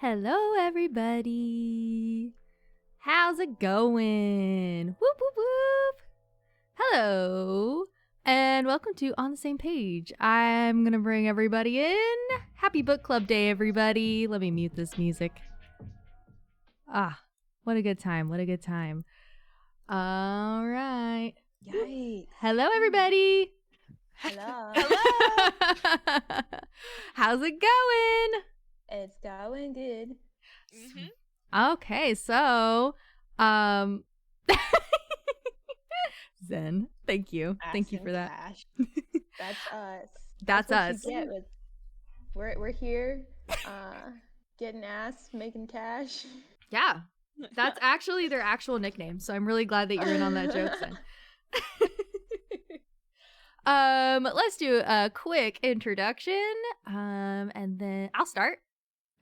Hello, everybody. How's it going? Whoop, whoop, whoop. Hello, and welcome to On the Same Page. I'm going to bring everybody in. Happy Book Club Day, everybody. Let me mute this music. What a good time. What a good time. All right. Yikes. Hello, everybody. Hello. Hello. How's it going? It's going good. Mm-hmm. Okay, so Zen, thank you. Thank you for that. Cash. That's us. That's what us. You get with, we're here getting ass, making cash. Yeah. That's actually their actual nickname, so I'm really glad that you're in on that joke, Zen. Let's do a quick introduction. And then I'll start.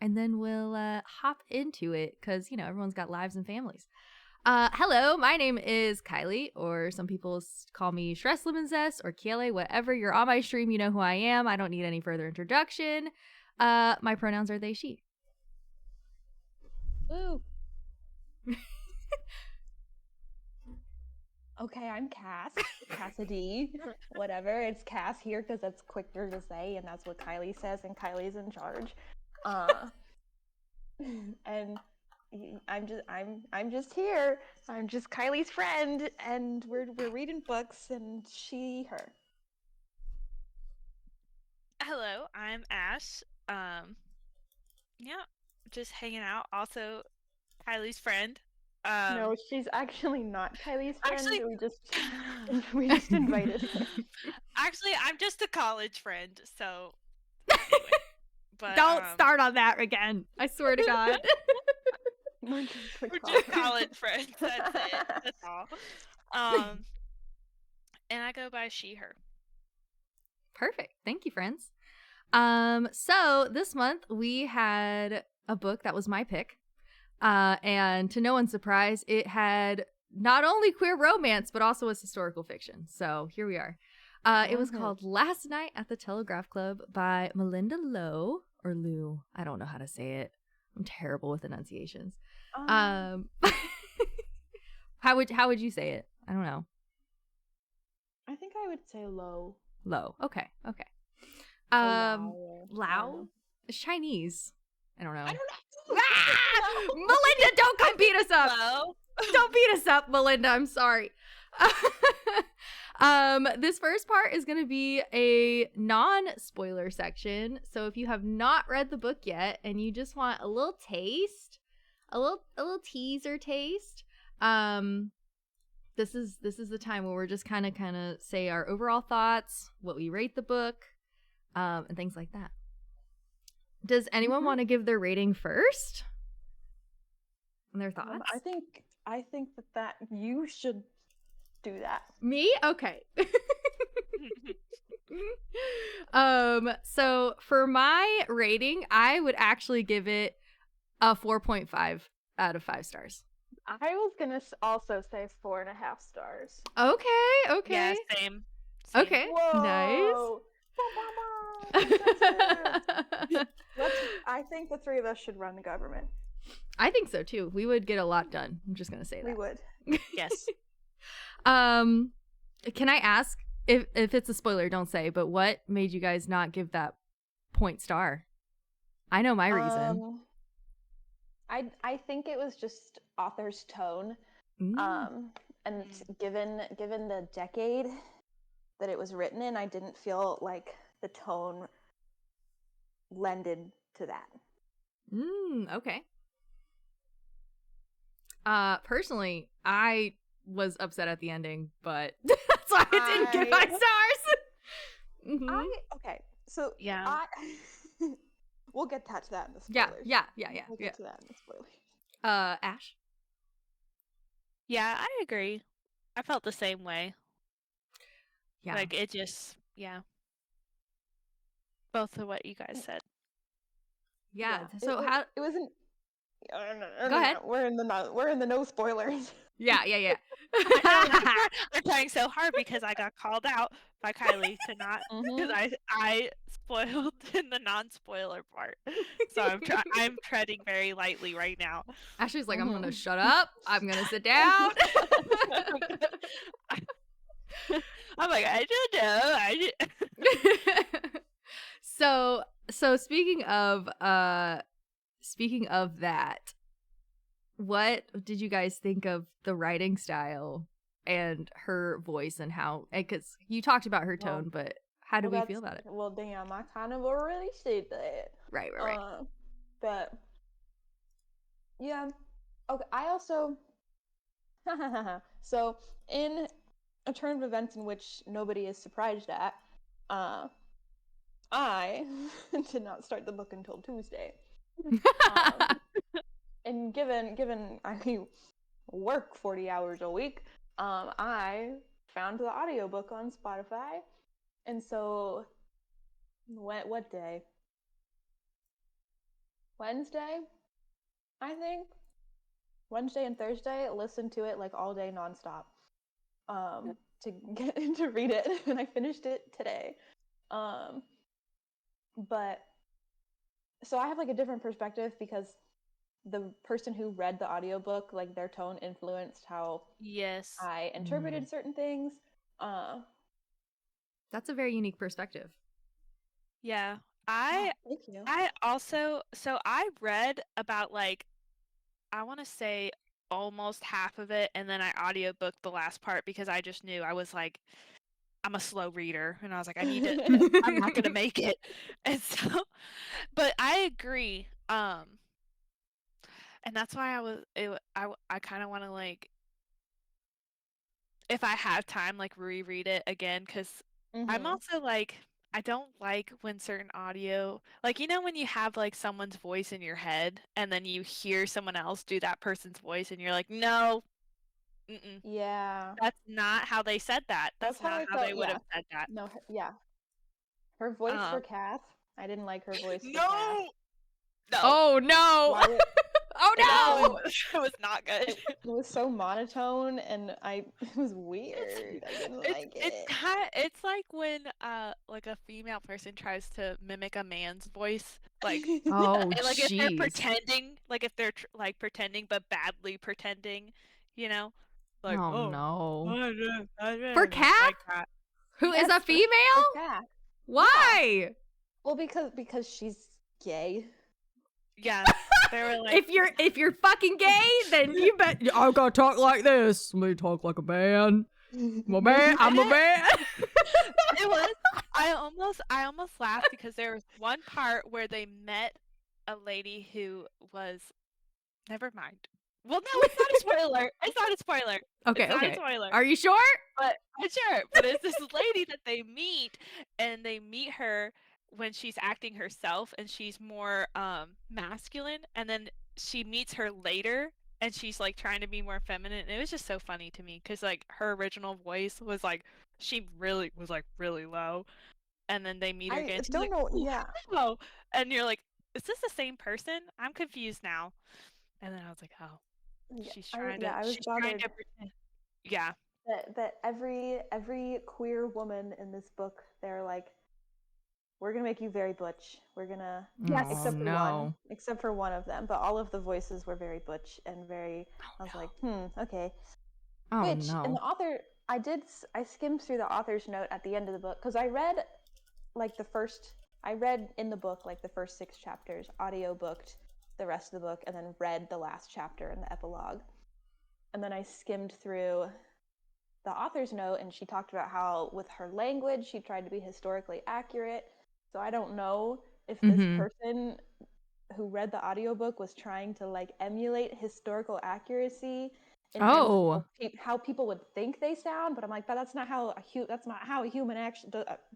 And then we'll hop into it because, everyone's got lives and families. Hello, my name is Kylie, or some people call me Stress Lemon Zest or Kiele, whatever. You're on my stream, you know who I am. I don't need any further introduction. My pronouns are they, she. Woo. Okay, I'm Cass. Cassidy. Whatever. It's Cass here because that's quicker to say, and that's what Kylie says, and Kylie's in charge. And I'm just here. I'm just Kylie's friend, and we're reading books, and she, her. Hello, I'm Ash. Yeah, just hanging out. Also, Kylie's friend. No, she's actually not Kylie's friend. Actually- we just invited her. Actually, I'm just a college friend. So, anyway. But Don't start on that again. I swear to God. We're just college friends. That's it. That's all. And I go by she, her. Perfect. Thank you, friends. So this month we had a book that was my pick. And to no one's surprise, it had not only queer romance, but also was historical fiction. So here we are. It was called Last Night at the Telegraph Club by Melinda Lowe, or Lou. I don't know how to say it. I'm terrible with enunciations. How would you say it? I don't know. I think I would say low. Low. Okay. Lao. Lao? It's Chinese. I don't know. I don't know. Ah! Melinda, don't come beat us up. Hello. Don't beat us up, Melinda. I'm sorry. This first part is going to be a non-spoiler section. So if you have not read the book yet and you just want a little taste, a little teaser taste, this is the time where we're just kind of say our overall thoughts, what we rate the book, and things like that. Does anyone want to give their rating first? And their thoughts? I think that you should do that. Me? Okay. So for my rating, I would actually give it a 4.5 out of 5 stars. I was gonna also say 4.5 stars. Okay. Yeah, same. Okay. Whoa. Nice. I think the three of us should run the government. I think so too. We would get a lot done. I'm just gonna say that. We would. Yes. Can I ask if it's a spoiler? Don't say. But what made you guys not give that point star? I know my reason. I think it was just author's tone. And given the decade that it was written in, I didn't feel like the tone lended to that. Okay. Personally, I was upset at the ending, but that's why I didn't give 5 stars. Okay, so Yeah. we'll get to that in the spoilers. Yeah. We'll get to that in the spoilers. Ash? Yeah, I agree. I felt the same way. Yeah. Like it just, yeah. Both of what you guys said. Yeah. So it wasn't. Go ahead. We're in the no spoilers. Yeah. I'm trying so hard because I got called out by Kylie to not because I spoiled in the non-spoiler part. So I'm treading very lightly right now. Ashley's like, I'm gonna shut up. I'm gonna sit down. I'm like, I don't know. So speaking of that, what did you guys think of the writing style and her voice and how? Because you talked about her tone, but how do we feel about it? Well, damn, I kind of already said that. Right. But yeah, okay. I also so in a turn of events in which nobody is surprised at, I did not start the book until Tuesday. And given I work 40 hours a week, I found the audiobook on Spotify. And so what day? Wednesday, I think. Wednesday and Thursday, listened to it like all day nonstop. To get to read it, and I finished it today. But so I have like a different perspective because the person who read the audiobook, like their tone influenced how I interpreted certain things. That's a very unique perspective. Yeah. Thank you. I also, so I read about like, I want to say almost half of it, and then I audiobooked the last part because I just knew I was like, I'm a slow reader, and I was like, I'm not gonna make it. And so, but I agree. And that's why I kind of want to like, if I have time, like reread it again, because I'm also like, I don't like when certain audio, like, you know, when you have like someone's voice in your head and then you hear someone else do that person's voice and you're like, no, yeah, that's not how they said that. That's not how they would have said that. No, her voice for Kath. I didn't like her voice for Kath. No. Oh no. Oh no! It was not good. It was so monotone, and it was weird. I didn't like it. It's like when like a female person tries to mimic a man's voice, like like if they're pretending, like if they're like pretending but badly pretending, you know, like no. For Kath, like who is a female? For Kath. Why? Yeah. Well, because she's gay. Yeah, they were like, if you're fucking gay, then you bet I gotta talk like this. Let me talk like a man. I'm a man. It was. I almost laughed because there was one part where they met a lady who was. Never mind. Well, no, it's not a spoiler. It's not a spoiler. Okay. It's not a spoiler. Are you sure? But I'm sure. But it's this lady that they meet, and they meet her when she's acting herself, and she's more masculine, and then she meets her later, and she's like trying to be more feminine. And it was just so funny to me because like her original voice was like she really was like really low, and then they meet her again. She's like, oh, and you're like, is this the same person? I'm confused now. And then I was like, oh, she's trying to. She's trying to pretend. Yeah. That every queer woman in this book, they're like, we're gonna make you very butch. We're gonna except for one of them, but all of the voices were very butch and very. I was like, okay. In the author, I skimmed through the author's note at the end of the book because I read in the book like the first 6 chapters, audio booked the rest of the book, and then read the last chapter in the epilogue. And then I skimmed through the author's note, and she talked about how with her language she tried to be historically accurate. So I don't know if this person who read the audiobook was trying to like emulate historical accuracy in terms of how people would think they sound, but I'm like, but that's not how a human actually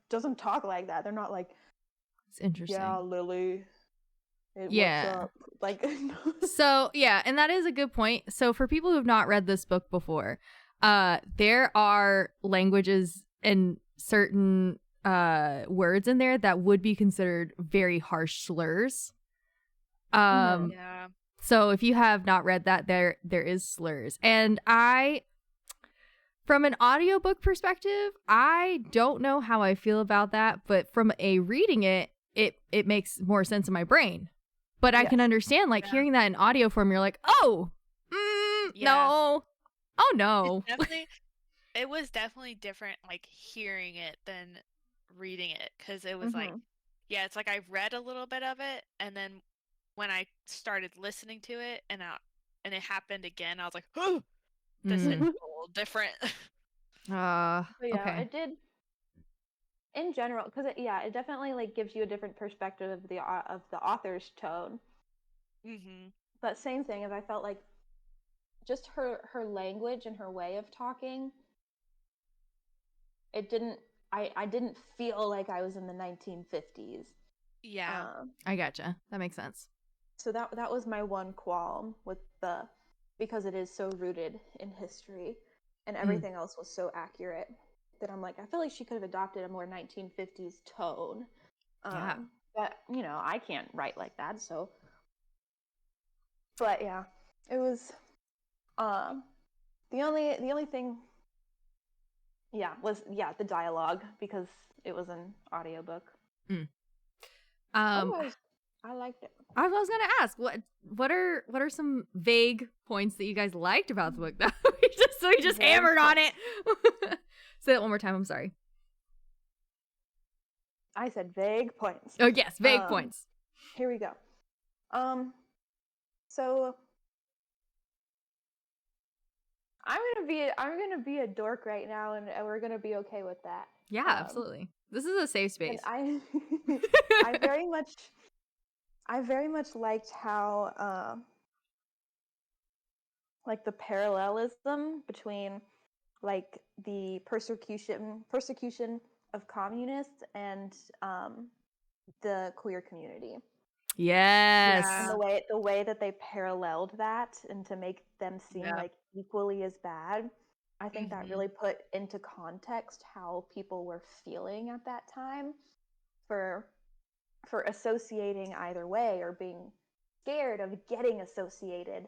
doesn't talk like that. They're not like, it's interesting. Yeah, Lily. What's up? Like So yeah, and that is a good point. So for people who have not read this book before, there are languages and certain words in there that would be considered very harsh slurs. So if you have not read that, there is slurs. And I From an audiobook perspective, I don't know how I feel about that, but from a reading it makes more sense in my brain. But I can Yes. understand, like, Yeah. hearing that in audio form, you're like, oh, Yeah. no. Oh, no. It was definitely different, like, hearing it than reading it, because it was like, Mhm. yeah, it's like I've read a little bit of it, and then when I started listening to it and it happened again, I was like, oh, this hit a little different. But yeah, Okay. it did in general because it definitely like gives you a different perspective of the author's tone. Mm-hmm. But same thing as I felt like just her language and her way of talking, it didn't I didn't feel like I was in the 1950s. Yeah. I gotcha. That makes sense. So that was my one qualm with because it is so rooted in history and everything else was so accurate that I'm like I feel like she could have adopted a more 1950s tone. Yeah. But I can't write like that, so but yeah, it was the only thing was the dialogue because it was an audiobook. Otherwise, I liked it. I was gonna ask what are some vague points that you guys liked about the book that we just Vague hammered on points. it. Say that one more time. I'm sorry. I said vague points. Oh yes, vague points. Here we go. So I'm gonna be a dork right now, and we're gonna be okay with that. Yeah, absolutely. This is a safe space. And I very much liked how like the parallelism between like the persecution of communists and the queer community. Yes. And the way that they paralleled that and to make them seem Yeah. like equally as bad, I think that Mhm. really put into context how people were feeling at that time for associating either way or being scared of getting associated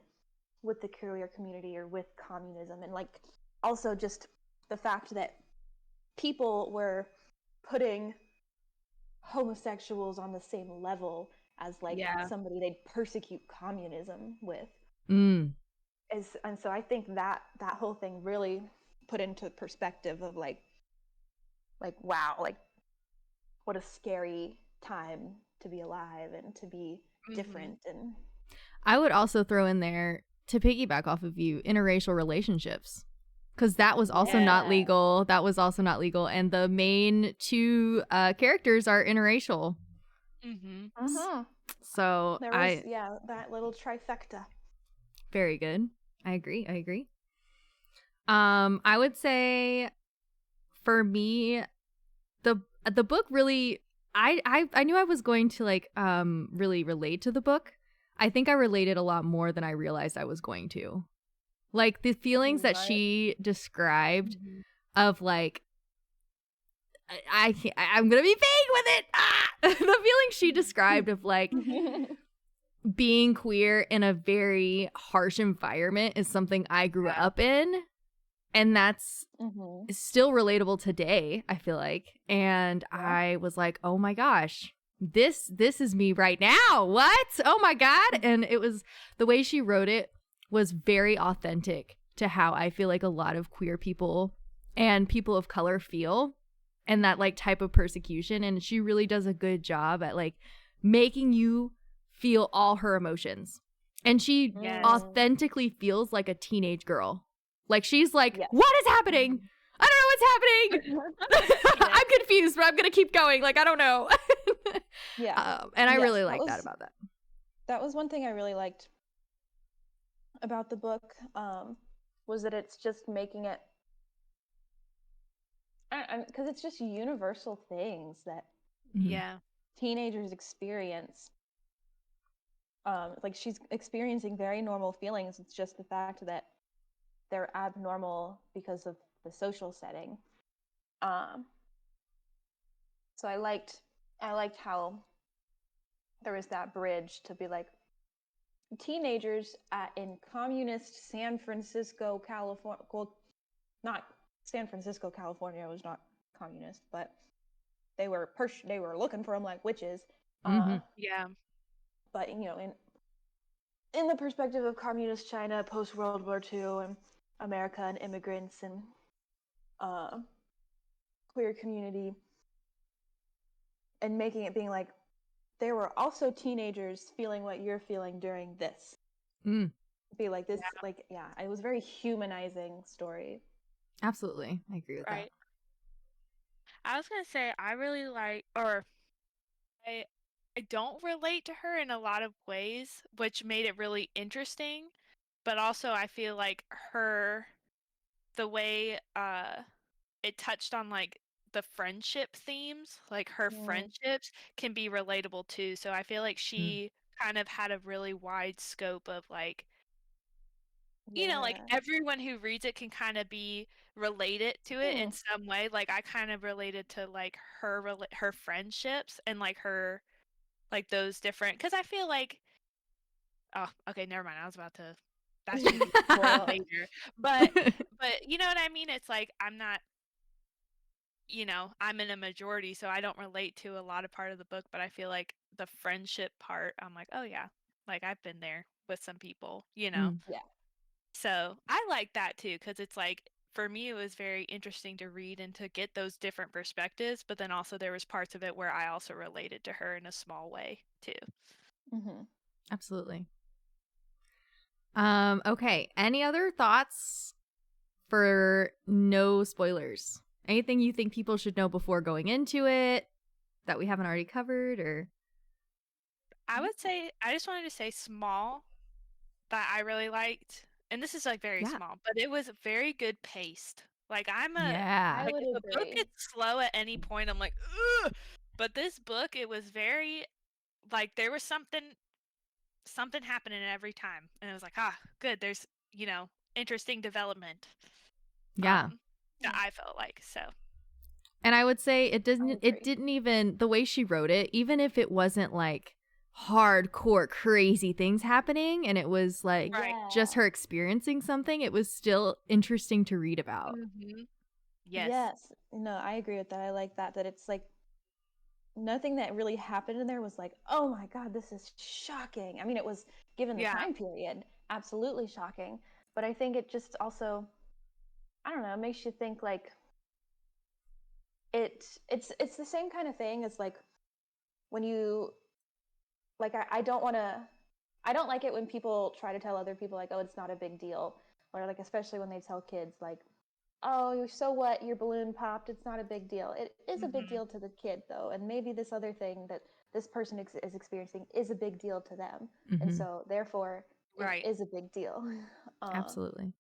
with the queer community or with communism, and like also just the fact that people were putting homosexuals on the same level as like Yeah. somebody they'd persecute communism with. Mm. And so I think that whole thing really put into perspective of like wow, like what a scary time to be alive and to be different. And I would also throw in there, to piggyback off of you, interracial relationships. Because that was also not Yeah. legal. That was also not legal. And the main two characters are interracial. So there was that little trifecta. very good. I agree. I would say for me, the book really, I knew I was going to like really relate to the book. I think I related a lot more than I realized I was going to. Like the feelings that Right. she described of like I can't, I'm gonna be vague with it. The feeling she described of like being queer in a very harsh environment is something I grew up in, and that's still relatable today, I feel like. And I was like, oh my gosh, this is me right now. What? Oh my God. And it was, the way she wrote it was very authentic to how I feel like a lot of queer people and people of color feel, and that like type of persecution. And she really does a good job at like making you feel all her emotions. And she authentically feels like a teenage girl. Like she's like, what is happening? I don't know what's happening. I'm confused, but I'm gonna keep going. Like I don't know. And I really like that about that. That was one thing I really liked about the book, was that it's just making it, because it's just universal things that teenagers experience. Like she's experiencing very normal feelings. It's just the fact that they're abnormal because of the social setting. So I liked how there was that bridge to be like teenagers in communist San Francisco, California. Well, not San Francisco, California was not communist, but they were looking for them like witches. Yeah. But in the perspective of communist China post World War II and America and immigrants and queer community, and making it being like there were also teenagers feeling what you're feeling during this. Be like this, it was a very humanizing story. Absolutely, I agree with that. I was gonna say I really like, or I don't relate to her in a lot of ways, which made it really interesting. But also, I feel like the way it touched on like the friendship themes, like her friendships can be relatable too. So I feel like she kind of had a really wide scope of like, like everyone who reads it can kind of be related to it in some way. Like I kind of related to like her friendships and like her like those different, because I feel like, oh, okay, never mind. I was about to, that should be later. But you know what I mean? It's like I'm not, I'm in a majority, so I don't relate to a lot of part of the book, but I feel like the friendship part, I'm like, oh yeah, like I've been there with some people, Yeah. So I like that too, because it's like, for me, it was very interesting to read and to get those different perspectives, but then also there was parts of it where I also related to her in a small way too. Absolutely. Okay. Any other thoughts for no spoilers? Anything you think people should know before going into it that we haven't already covered, or? I would say, I just wanted to say small that I really liked, and this is like very small, but it was very good paced. Like I like would if a book agree. gets slow at any point, I'm like, ugh! But this book, it was very, like there was something happening every time, and it was like, good, there's interesting development. Yeah. That I felt like, so. And I would say it didn't even, the way she wrote it, even if it wasn't like hardcore crazy things happening and it was like just her experiencing something, it was still interesting to read about. Yes. No, I agree with that. I like that it's like nothing that really happened in there was like, oh my god, this is shocking. I mean, it was, given the time period, absolutely shocking, but I think it just also, I don't know, makes you think like it's the same kind of thing as like when you like I don't like it when people try to tell other people like, oh, it's not a big deal, or like especially when they tell kids like, oh, so what, your balloon popped, it's not a big deal. It is a big deal to the kid though, and maybe this other thing that this person is experiencing is a big deal to them, and so therefore it is a big deal. Absolutely.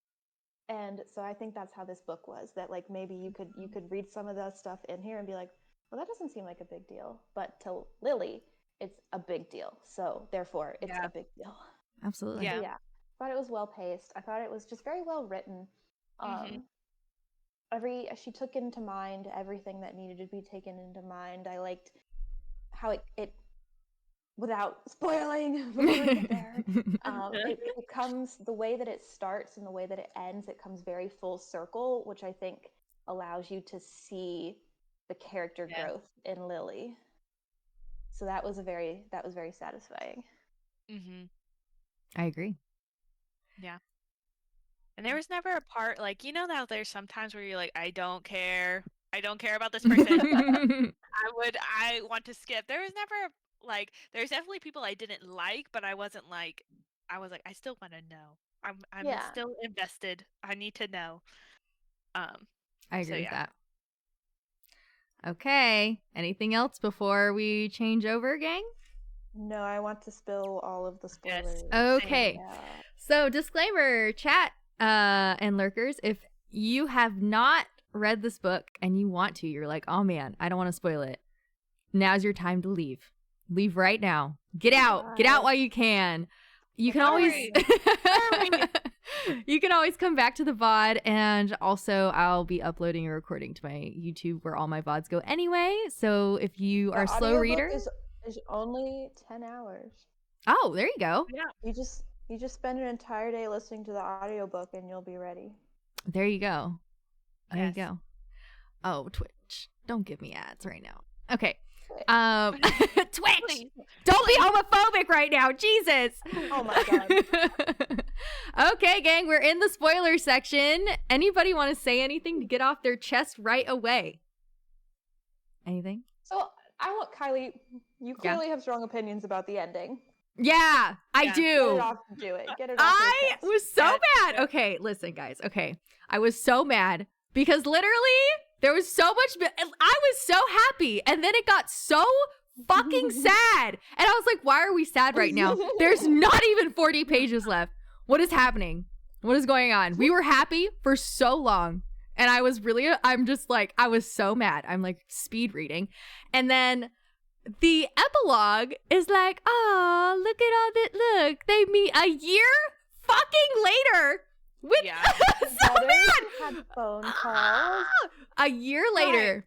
And so I think that's how this book was, that like maybe you could read some of that stuff in here and be like, well, that doesn't seem like a big deal, but to Lily it's a big deal, so therefore it's a big deal. Absolutely. So yeah, I thought it was well paced. I thought it was just very well written. She took into mind everything that needed to be taken into mind. I liked how it without spoiling before we get there, it comes, the way that it starts and the way that it ends, it comes very full circle, which I think allows you to see the character growth in Lily. So that was very satisfying. I agree. Yeah. And there was never a part like, that there's sometimes where you're like, I don't care about this person. I want to skip. There was never like, there's definitely people I didn't like, but I wasn't like, I still want to know. I'm still invested. I need to know. I agree with that. Okay. Anything else before we change over, gang? No, I want to spill all of the spoilers. Okay. So, disclaimer, chat and lurkers, if you have not read this book and you want to, you're like, oh man, I don't want to spoil it. Now's your time to leave. Leave right now. Get out. Get out while you can. You can always you can always come back to the VOD, and also I'll be uploading a recording to my YouTube where all my VODs go anyway. So if you are a slow reader, is only 10 hours. Oh, there you go. Yeah. You just spend an entire day listening to the audiobook and you'll be ready. There you go. There you go. Oh, Twitch. Don't give me ads right now. Okay. Twitch. Please. Don't be homophobic right now. Jesus. Oh my god. Okay, gang, we're in the spoiler section. Anybody want to say anything to get off their chest right away? Anything? So I want Kylie. You clearly have strong opinions about the ending. Yeah, I do. Get it off. Do it. Get it off. I your chest. was so mad. Okay, listen, guys. Okay, I was so mad because literally there was so much. I was so happy, and then it got so fucking sad. And I was like, why are we sad right now? There's not even 40 pages left. What is happening? What is going on? We were happy for so long. And I was really, I'm just like, I was so mad. I'm like speed reading. And then the epilogue is like, oh, look at all that. Look, they meet a year fucking later. With so mad. Had phone calls. A year later.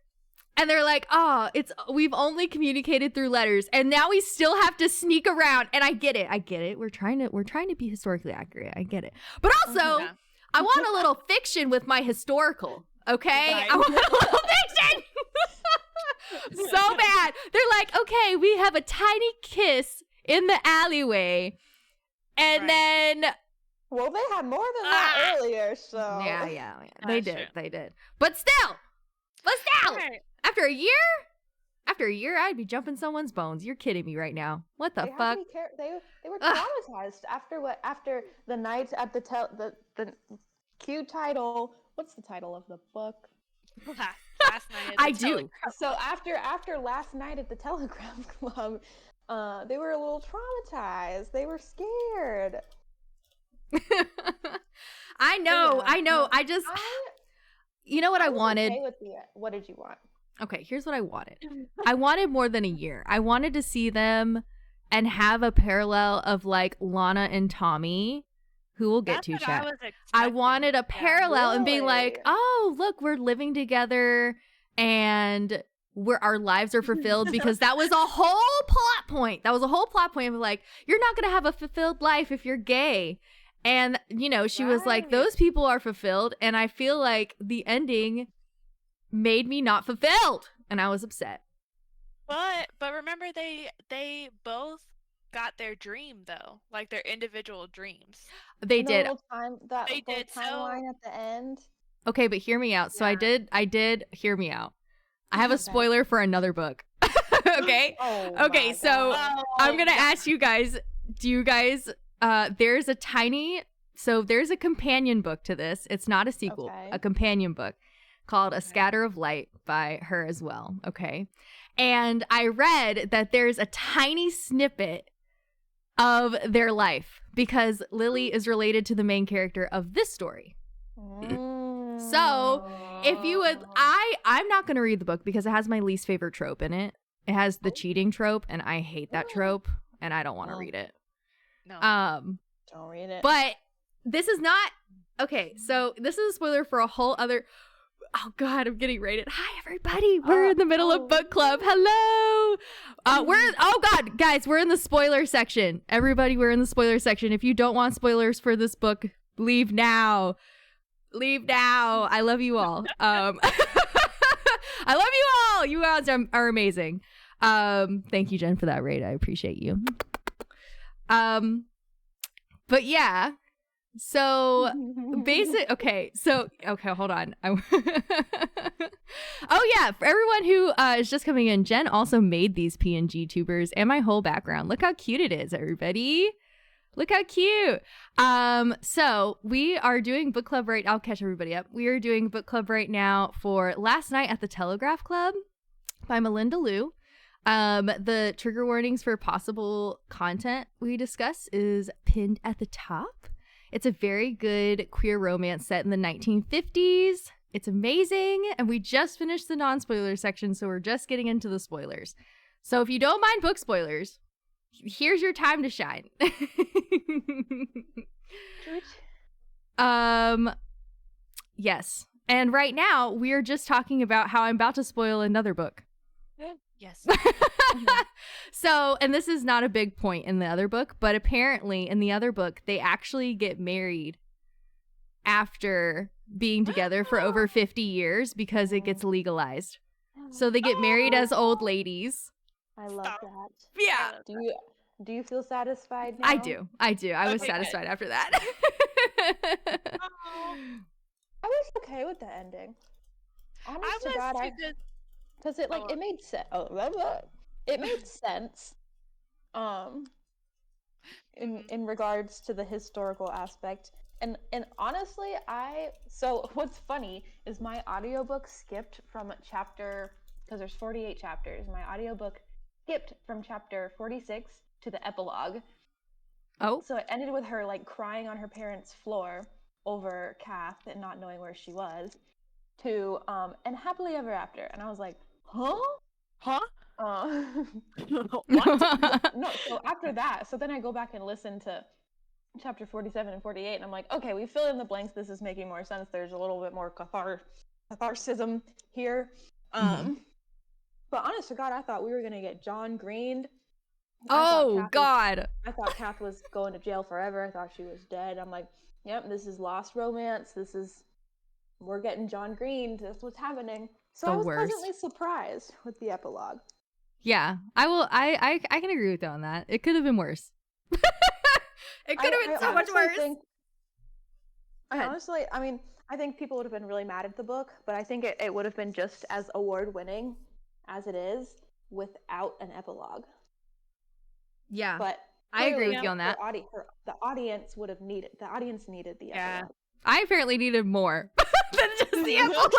And they're like, oh, we've only communicated through letters, and now we still have to sneak around. And I get it. We're trying to be historically accurate. I get it. But also, I want a little fiction with my historical. Okay, Right. I want a little fiction. So bad. They're like, okay, we have a tiny kiss in the alleyway, and then. Well, they had more than that earlier, so. Yeah. They did. But still. Right. After a year, I'd be jumping someone's bones. You're kidding me right now. What the fuck? They were traumatized after the night at the Q title. What's the title of the book? Last night. I do. So after last night at the Telegraph Club, they were a little traumatized. They were scared. I know. You know what I wanted? Okay with what did you want? Okay, here's what I wanted. I wanted more than a year. I wanted to see them and have a parallel of like Lana and Tommy, who we'll get to, chat. I wanted a parallel and being like, oh, look, we're living together and our lives are fulfilled, because that was a whole plot point. That was a whole plot point of like, you're not going to have a fulfilled life if you're gay. And, you know, she was like, those people are fulfilled. And I feel like the ending made me not fulfilled. And I was upset. But remember, they both got their dream, though. Like their individual dreams. They did. Timeline at the end. Okay, but hear me out. So I did hear me out. I have a spoiler for another book. Okay? Okay, so I'm going to ask you guys, do you guys... there's a companion book to this. It's not a sequel, a companion book called A Scatter of Light by her as well. Okay. And I read that there's a tiny snippet of their life because Lily is related to the main character of this story. So if you would, I'm not going to read the book because it has my least favorite trope in it. It has the cheating trope, and I hate that trope, and I don't want to read it. No. Don't read it. But this is not okay. So this is a spoiler for a whole other. Oh God, I'm getting rated. Hi everybody, we're in the middle of book club. Hello. Oh God, guys, we're in the spoiler section. Everybody, we're in the spoiler section. If you don't want spoilers for this book, leave now. Leave now. I love you all. I love you all. You guys are amazing. Thank you, Jen, for that raid. I appreciate you. But yeah, so hold on. Oh yeah, for everyone who is just coming in, Jen also made these PNG tubers and my whole background. Look how cute it is, everybody. Look how cute. So we are doing book club I'll catch everybody up. We are doing book club right now for Last Night at the Telegraph Club by Melinda Liu. The trigger warnings for possible content we discuss is pinned at the top. It's a very good queer romance set in the 1950s. It's amazing. And we just finished the non-spoiler section, so we're just getting into the spoilers. So if you don't mind book spoilers, here's your time to shine. Yes. And right now, we are just talking about how I'm about to spoil another book. Yes. So, and this is not a big point in the other book, but apparently in the other book, they actually get married after being together for over 50 years because it gets legalized. So they get married as old ladies. I love that. Yeah. Do you feel satisfied now? I do. I was satisfied after that. I was okay with the ending. Honest to God, because it made sense. It made sense. In regards to the historical aspect, and honestly, so what's funny is my audiobook skipped from chapter, because there's 48 chapters. My audiobook skipped from chapter 46 to the epilogue. Oh. So it ended with her like crying on her parents' floor over Kath and not knowing where she was, to and happily ever after. And I was like, what? No, so after that, so then I go back and listen to chapter 47 and 48, and I'm like, okay, we fill in the blanks. This is making more sense. There's a little bit more catharsism here. But honest to God, I thought we were gonna get John Greened. God. I thought Kath was going to jail forever. I thought she was dead. I'm like, yep, this is lost romance. We're getting John Greened. That's what's happening. So I was pleasantly surprised with the epilogue. Yeah, I can agree with you on that. It could have been worse. It could have been so much worse. Honestly, I mean, I think people would have been really mad at the book, but I think it would have been just as award-winning as it is without an epilogue. Yeah, but I agree with you on that. The audience needed the epilogue. I apparently needed more than just the epilogue.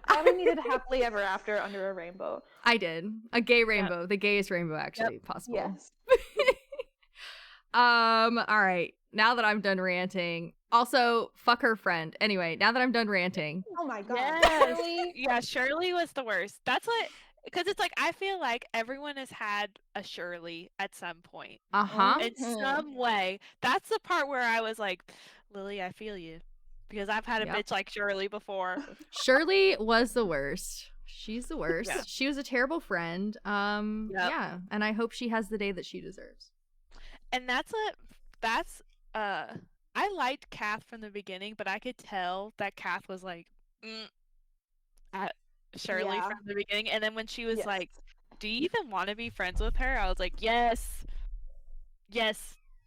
I needed happily ever after under a rainbow. I did. A gay rainbow. The gayest rainbow actually possible. Yes. All right. Now that I'm done ranting. Also, fuck her friend. Anyway, now that I'm done ranting. Oh my God. Yes. Yeah, Shirley was the worst. That's what, because it's like, I feel like everyone has had a Shirley at some point. In some way. That's the part where I was like, Lily, I feel you. Because I've had a bitch like Shirley before. Shirley was the worst. She's the worst. Yeah. She was a terrible friend. Yeah. And I hope she has the day that she deserves. And I liked Kath from the beginning, but I could tell that Kath was like at Shirley from the beginning. And then when she was like, do you even want to be friends with her? I was like, yes,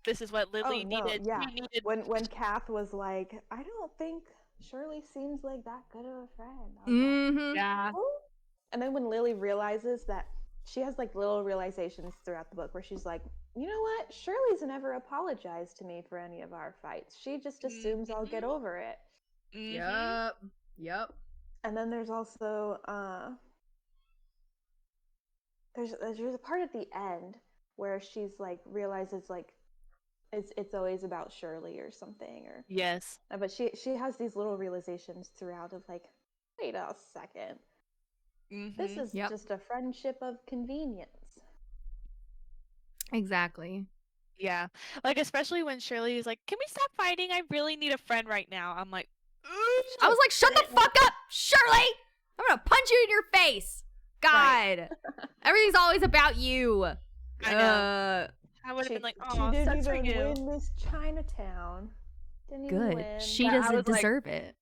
this is what Lily needed. Yeah. When Kath was like, I don't think Shirley seems like that good of a friend. Like, yeah. Oh. And then when Lily realizes that, she has like little realizations throughout the book where she's like, you know what? Shirley's never apologized to me for any of our fights. She just assumes I'll get over it. Yep. And then there's also there's a part at the end where she's like realizes like it's always about Shirley or something, or yes. But she has these little realizations throughout of like, wait a second. This is just a friendship of convenience. Exactly. Yeah. Like, especially when Shirley is like, can we stop fighting? I really need a friend right now. I'm like, I was like, shut the fuck up, Shirley! I'm gonna punch you in your face. God. Right. Everything's always about you. I know. I would have been like, oh, she didn't even win Miss Chinatown. Didn't even win. She doesn't deserve it.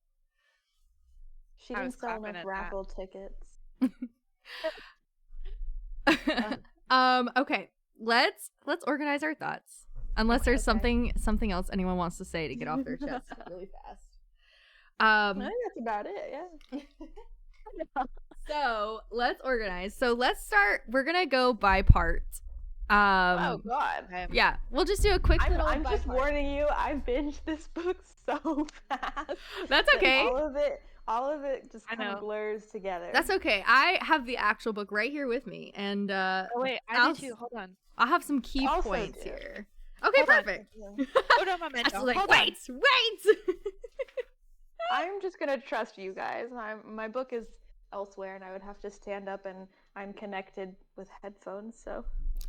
She didn't sell enough raffle tickets. Okay. Let's organize our thoughts. Unless there's something else anyone wants to say to get off their chest really fast. I think that's about it, yeah. So let's organize. So let's start. We're gonna go by part. Oh God. Yeah, we'll just do a quick little. I'm just warning you. I binged this book so fast. That's okay. All of it just kind of blurs together. That's okay. I have the actual book right here with me, and oh wait, I do too. Hold on. I'll have some key points here. Okay, perfect. Hold on, I was like, wait. I'm just gonna trust you guys. My book is elsewhere, and I would have to stand up, and I'm connected with headphones, so.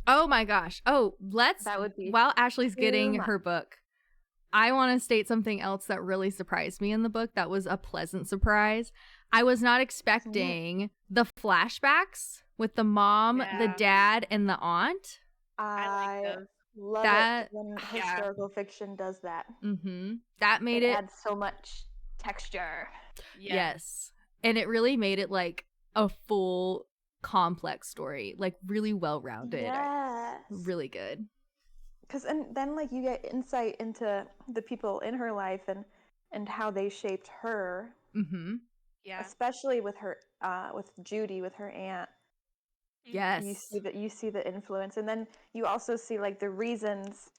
Oh my gosh. Oh, that would be while Ashley's getting her book, I want to state something else that really surprised me in the book. That was a pleasant surprise. I was not expecting the flashbacks with the mom, the dad, and the aunt. I Love That- it when Yeah. historical fiction does that. That made It it adds so much texture. yes. And it really made it like a full complex story, like really well rounded. Yes. Really good. Because and then like you get insight into the people in her life and how they shaped her, Yeah. especially with her with Judy, with her aunt. Yes. You see the influence, and then you also see like the reasons,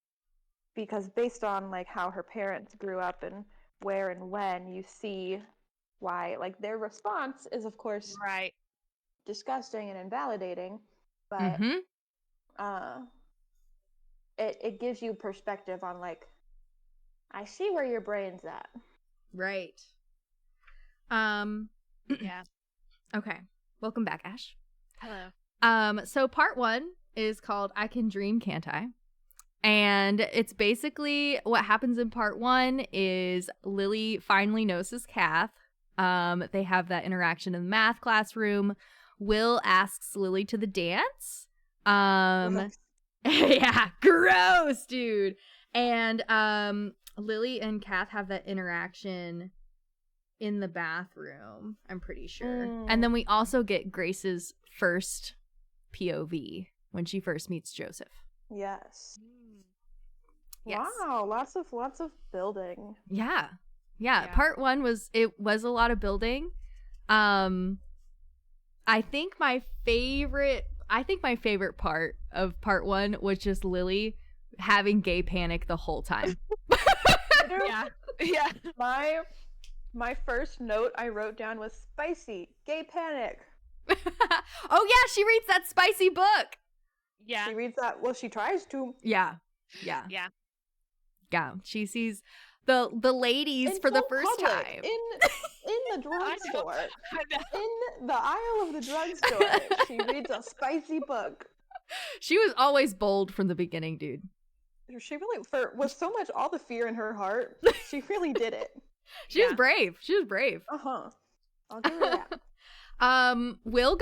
because based on like how her parents grew up and where and when, you see why like their response is of course Right. disgusting and invalidating, but it gives you perspective on like, I see where your brain's at. Right. Yeah. Okay. Welcome back, Ash. Hello. So part 1 is called I Can Dream, Can't I? And it's basically what happens in part 1 is Lily finally notices Kath. They have that interaction in the math classroom. Will asks Lily to the dance. Yeah, gross, dude. And Lily and Kath have that interaction in the bathroom, I'm pretty sure. And then we also get Grace's first POV when she first meets Joseph. Yes. Yes. Wow, lots of building. Yeah. Part 1 was a lot of building. I think my favorite part of part 1 was just Lily having gay panic the whole time. Yeah. My first note I wrote down was spicy, gay panic. Oh yeah, she reads that spicy book. Yeah. She reads that. Well, she tries to. Yeah. She sees the ladies for the first time in the drugstore. In the aisle of the drugstore, she reads a spicy book. She was always bold from the beginning, dude. She really, with so much, all the fear in her heart, she really did it. She was brave. I'll give her that. Will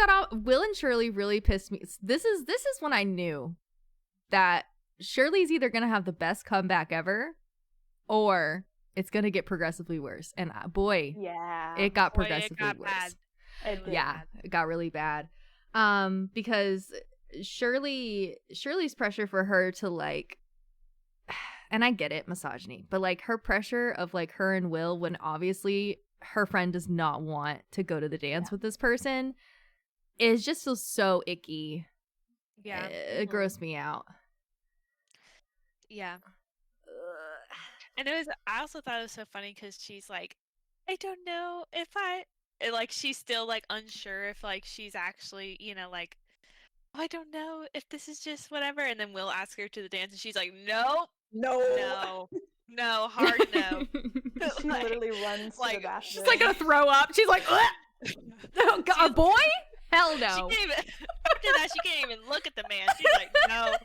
and Shirley really pissed me. This is when I knew that Shirley's either gonna have the best comeback ever, or it's gonna get progressively worse. And boy, it got progressively worse. It got really bad. Because Shirley's pressure for her to like, and I get it, misogyny, but like her pressure of like her and Will when obviously her friend does not want to go to the dance with this person is just so icky. Yeah. It grossed me out. Yeah. And I also thought it was so funny because she's like, I don't know if like she's still like unsure if like she's actually, like, oh, I don't know if this is just whatever. And then Will ask her to the dance and she's like, no, hard no. She literally runs to the bathroom. She's like gonna throw up. She's like, oh, God, a boy? Hell no. After that, she can't even look at the man. She's like, no.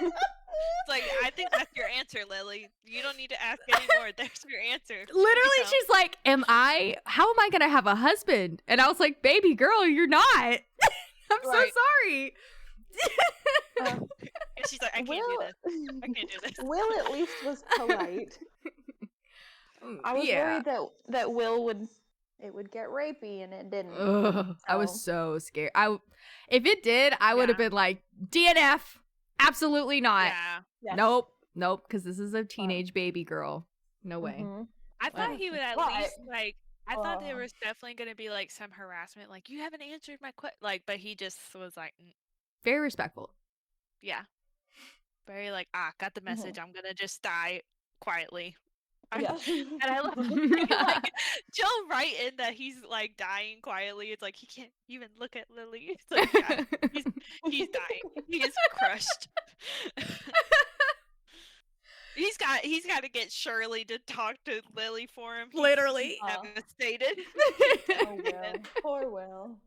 It's like, I think that's your answer, Lily. You don't need to ask anymore. There's your answer. Literally, she's like, how am I gonna have a husband? And I was like, baby girl, you're not. I'm so sorry. And she's like, I can't do this. Will at least was polite. I was worried that Will would get rapey, and it didn't. Ugh, I was so scared. If it did, I would have been like, DNF. Absolutely not. Yeah. Yes. Nope, because this is a teenage baby girl. No way. I thought he would at least like. I thought there was definitely going to be like some harassment, like you haven't answered my question, like, but he just was like, very respectful. Yeah, very like, got the message. I'm gonna just die quietly. And I love like Jill right in that he's like dying quietly. It's like he can't even look at Lily. It's like he's dying. He is crushed. He's got to get Shirley to talk to Lily for him. Literally. He's devastated. Oh, Will. Poor Will.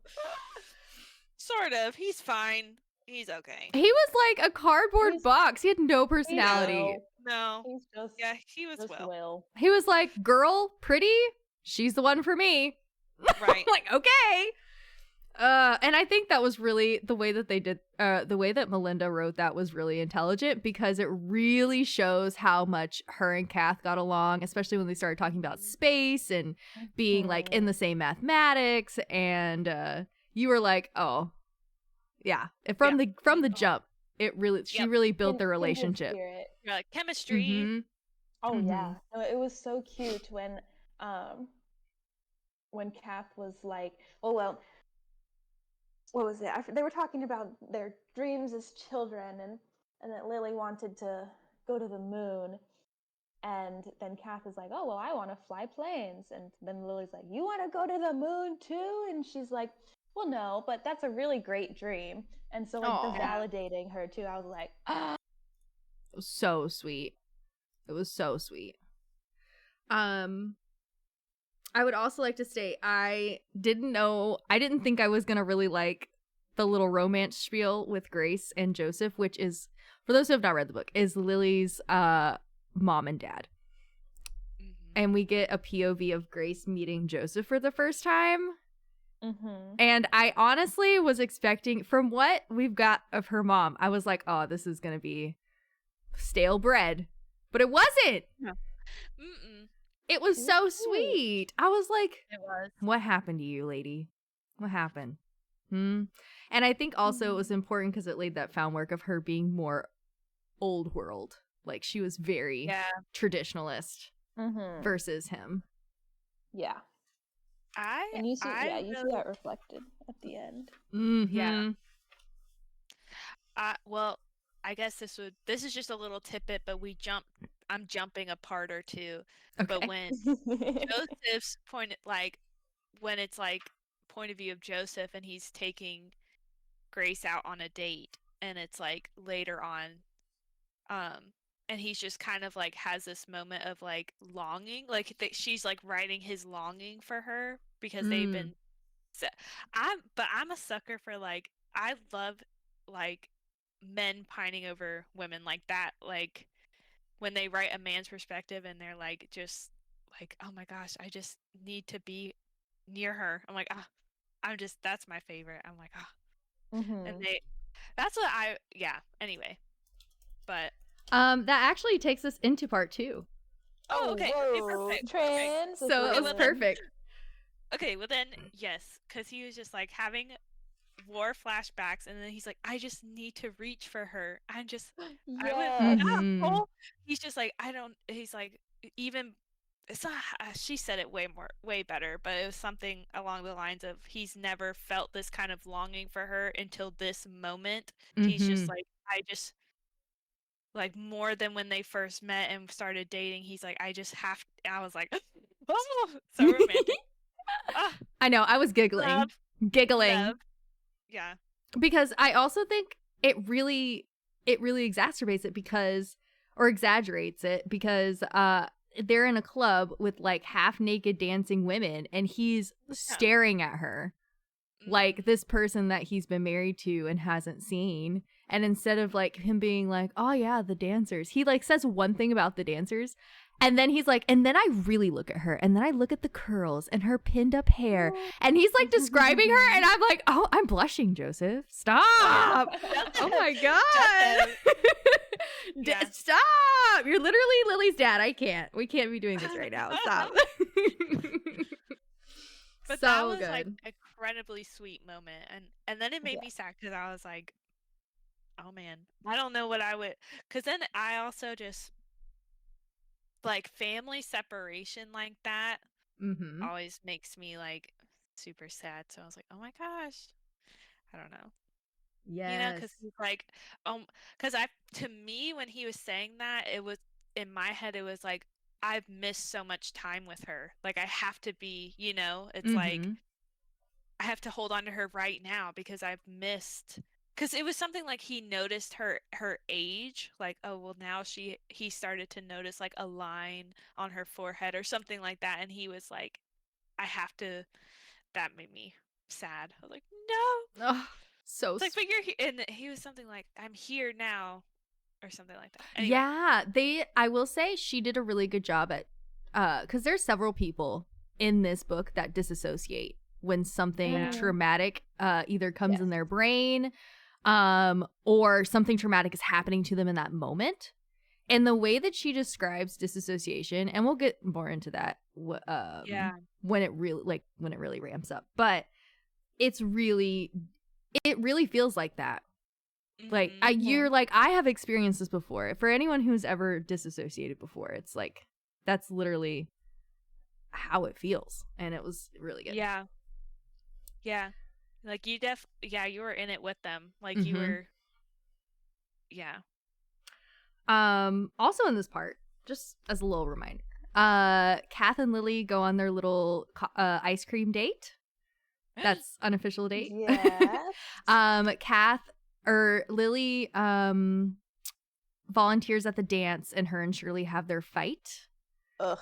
Sort of. He's fine. He's okay. He was like a cardboard box. He had no personality. No. He's just he was Will. He was like, girl, pretty, she's the one for me. Right. Like, okay. And I think that was really the way that they did, the way that Melinda wrote that was really intelligent because it really shows how much her and Kath got along, especially when they started talking about space and being like in the same mathematics. And you were like, oh, yeah. From the jump, she really built their relationship. You're like chemistry. Mm-hmm. Oh yeah, no, it was so cute when Kath was like, well, what was it? They were talking about their dreams as children, and that Lily wanted to go to the moon, and then Kath is like, oh well, I want to fly planes, and then Lily's like, you want to go to the moon too? And she's like, well, no, but that's a really great dream. And so like the validating her too, I was like, ah. It was so sweet. It was so sweet. I would also like to state I didn't think I was gonna really like the little romance spiel with Grace and Joseph, which is, for those who have not read the book, is Lily's mom and dad. Mm-hmm. And we get a POV of Grace meeting Joseph for the first time. Mm-hmm. And I honestly was expecting, from what we've got of her mom, I was like, oh, this is gonna be stale bread. But it wasn't. No. Mm-mm. It was so sweet. I was like, what happened to you, lady? What happened? And I think also it was important because it laid that groundwork of her being more old world. Like she was very traditionalist versus him. Yeah. And you see that reflected at the end. Mm-hmm. Yeah. Well, I guess this is just a little tidbit, but I'm jumping a part or two. Okay. But when Joseph's point, like when it's like point of view of Joseph and he's taking Grace out on a date and it's like later on, and he's just kind of like has this moment of like longing, like she's like writing his longing for her because they've been. I'm a sucker for like, I love like men pining over women like that, like when they write a man's perspective and they're like just like, oh my gosh, I just need to be near her. I'm like, that's my favorite. I'm like, and that's what anyway, but that actually takes us into part 2. Oh, okay. Perfect. Transition. So it was perfect. Okay, well then, yes, because he was just like having war flashbacks, and then he's like, I just need to reach for her. I'm just, he's just like, he's like, even, it's not, she said it way better, but it was something along the lines of, he's never felt this kind of longing for her until this moment. He's just like, I just, like more than when they first met and started dating, he's like, I was like, oh, so romantic. I know, I was giggling. Love. Yeah. Because I also think it really exacerbates it or exaggerates it because they're in a club with like half naked dancing women and he's staring at her like this person that he's been married to and hasn't seen. And instead of like him being like, oh yeah, the dancers, he like says one thing about the dancers. And then he's like, and then I really look at her, and then I look at the curls and her pinned up hair, and he's like describing her, and I'm like, oh, I'm blushing, Joseph. Stop. Oh my God. Stop. You're literally Lily's dad. We can't be doing this right now. Stop. But so that was good. Like an incredibly sweet moment. And then it made me sad because I was like, oh man, I don't know what I would, because then I also just, like family separation like that always makes me like super sad. So I was like, oh my gosh, I don't know. Yes. You know, because he's like, because to me when he was saying that, it was in my head, it was like, I've missed so much time with her. Like I have to be, you know, it's like I have to hold on to her right now because I've missed. Because it was something like he noticed her age, like, oh, well, now he started to notice like a line on her forehead or something like that. And he was like, I have to, that made me sad. I was like, no. Oh, so it's like, but you're here. And he was something like, I'm here now or something like that. Anyway. Yeah, I will say she did a really good job at, because there's several people in this book that disassociate when something Yeah. traumatic either comes in their brain or something traumatic is happening to them in that moment. And the way that she describes disassociation, and we'll get more into that when it really ramps up, but it really feels like that. Like you're like, I have experienced this before. For anyone who's ever disassociated before, it's like that's literally how it feels, and it was really good. Yeah. Like you you were in it with them. Like you were. Yeah. Also in this part, just as a little reminder, Kath and Lily go on their little ice cream date. That's unofficial date. Yes. Lily volunteers at the dance, and her and Shirley have their fight. Ugh.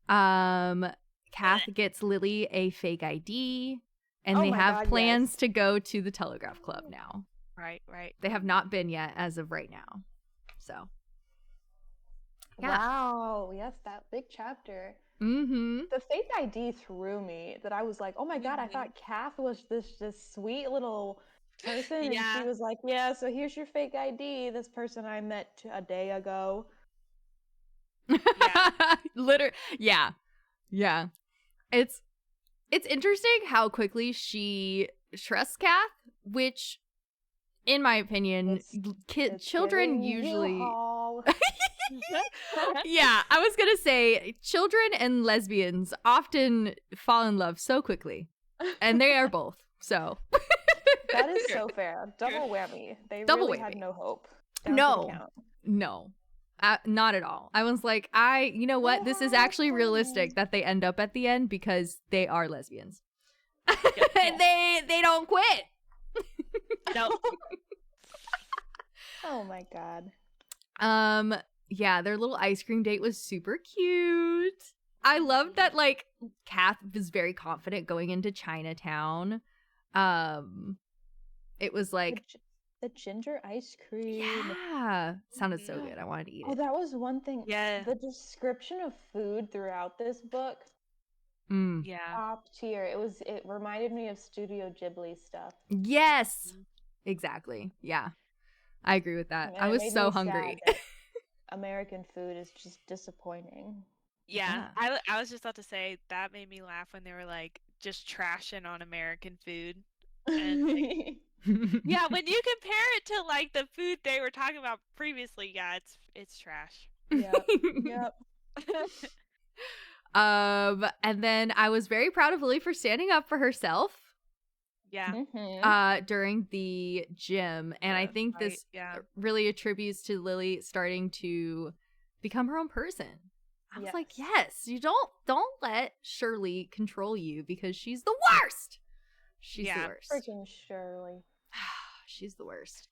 Kath gets Lily a fake ID, and they have plans to go to the Telegraph Club now. Right. They have not been yet as of right now. So. Yeah. Wow. Yes, that big chapter. Mm-hmm. The fake ID threw me. That I was like, oh my god, I thought Kath was this sweet little person, and she was like, yeah. So here's your fake ID. This person I met a day ago. Yeah. Literally. Yeah. Yeah. It's interesting how quickly she trusts Kath, which, in my opinion, children usually. Yeah, I was gonna say children and lesbians often fall in love so quickly, and they are both. So that is so fair. Double whammy. They really had no hope. No, not at all. I was like, you know what? This is actually realistic that they end up at the end because they are lesbians, and they don't quit. No. Oh my god. Yeah, their little ice cream date was super cute. I loved that, like, Kath was very confident going into Chinatown. It was like the ginger ice cream. Yeah, sounded so good. I wanted to eat it. Oh, that was one thing. Yeah. The description of food throughout this book. Yeah. Top tier. It reminded me of Studio Ghibli stuff. Yes. Exactly. Yeah. I agree with that. And I was so hungry. American food is just disappointing. Yeah. I was just about to say that made me laugh when they were like just trashing on American food. And yeah, when you compare it to like the food they were talking about previously, yeah, it's trash. Yep. And then I was very proud of Lily for standing up for herself. Yeah. During the gym, and I think this really attributes to Lily starting to become her own person. I was like, yes, you don't let Shirley control you because she's the worst. She's the worst. Freaking Shirley. She's the worst.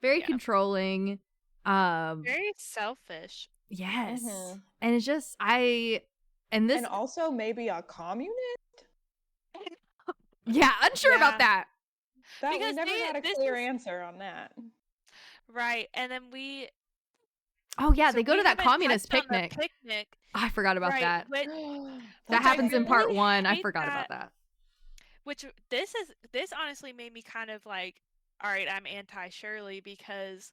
Very controlling. Very selfish. Yes. And it's just and also maybe a communist. Yeah, unsure about that. Because we never had a clear answer on that. Right, and then they go to that communist picnic. Oh, I forgot about that. That happens in part 1. I forgot about that. Which this honestly made me kind of like, all right, I'm anti-Shirley, because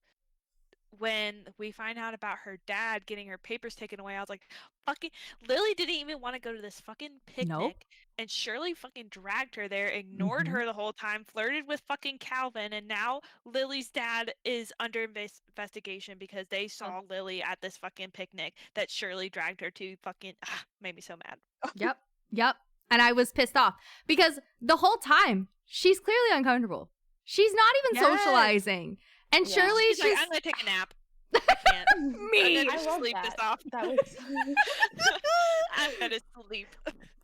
when we find out about her dad getting her papers taken away, I was like, fucking Lily didn't even want to go to this fucking picnic. Nope. And Shirley fucking dragged her there, ignored her the whole time, flirted with fucking Calvin, and now Lily's dad is under investigation because they saw Lily at this fucking picnic that Shirley dragged her to. Fucking made me so mad. Yep. And I was pissed off because the whole time she's clearly uncomfortable. She's not even socializing. And Shirley's just like, I'm gonna take a nap. I can't. Me. I love sleep this off. That was I'm gonna sleep.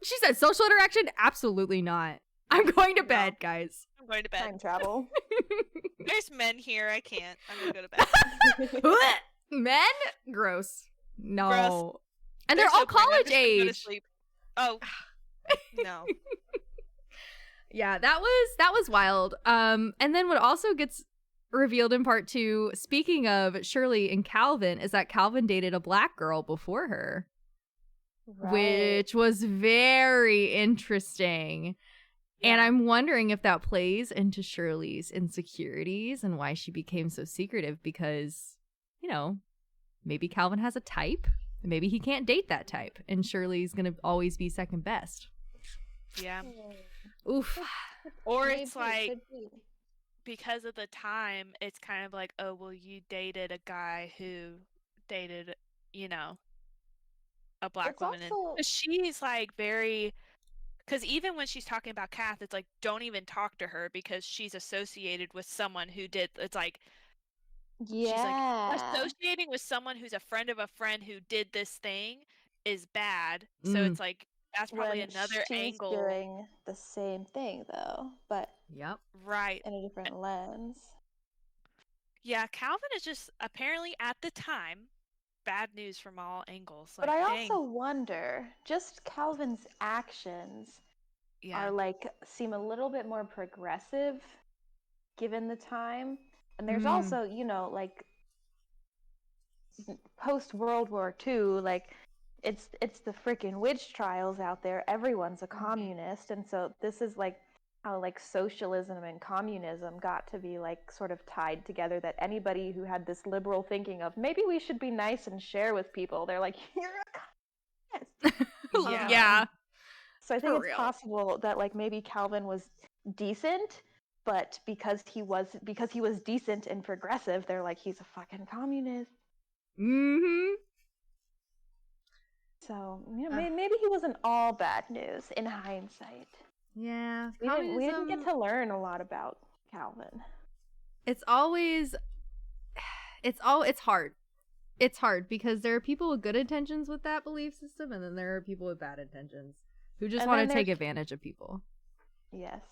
She said social interaction? Absolutely not. I'm going to bed, guys. I'm going to bed. Time travel. There's men here. I can't. I'm gonna go to bed. Men? Gross. No. Gross. And they're all college age. Go to sleep. Oh. No. Yeah, that was wild. And then what also gets revealed in part 2, speaking of Shirley and Calvin, is that Calvin dated a black girl before her. Right. Which was very interesting. And I'm wondering if that plays into Shirley's insecurities and why she became so secretive because, you know, maybe Calvin has a type. Maybe he can't date that type. And Shirley's going to always be second best. Yeah. Oof. Or it's like, because of the time, it's kind of like, oh, well, you dated a guy who dated, you know, a black woman. Also... And she's like very... Because even when she's talking about Kath, it's like, don't even talk to her because she's associated with someone who did... It's like... Yeah. She's like, associating with someone who's a friend of a friend who did this thing is bad. So it's like, that's probably another angle. She's doing the same thing, though, but right in a different lens. Yeah, Calvin is just, apparently at the time, bad news from all angles. But I also wonder, just Calvin's actions are like, seem a little bit more progressive given the time. And there's also, you know, like, post World War II, like, it's the freaking witch trials out there. Everyone's a communist. And so this is like how like socialism and communism got to be like sort of tied together, that anybody who had this liberal thinking of maybe we should be nice and share with people, they're like, you're a communist. Yeah. So I think it's possible that like maybe Calvin was decent, but because he was decent and progressive, they're like, he's a fucking communist. So, you know, maybe he wasn't all bad news in hindsight. Yeah. We didn't get to learn a lot about Calvin. It's hard. It's hard because there are people with good intentions with that belief system, and then there are people with bad intentions who just want to take advantage of people. Yes.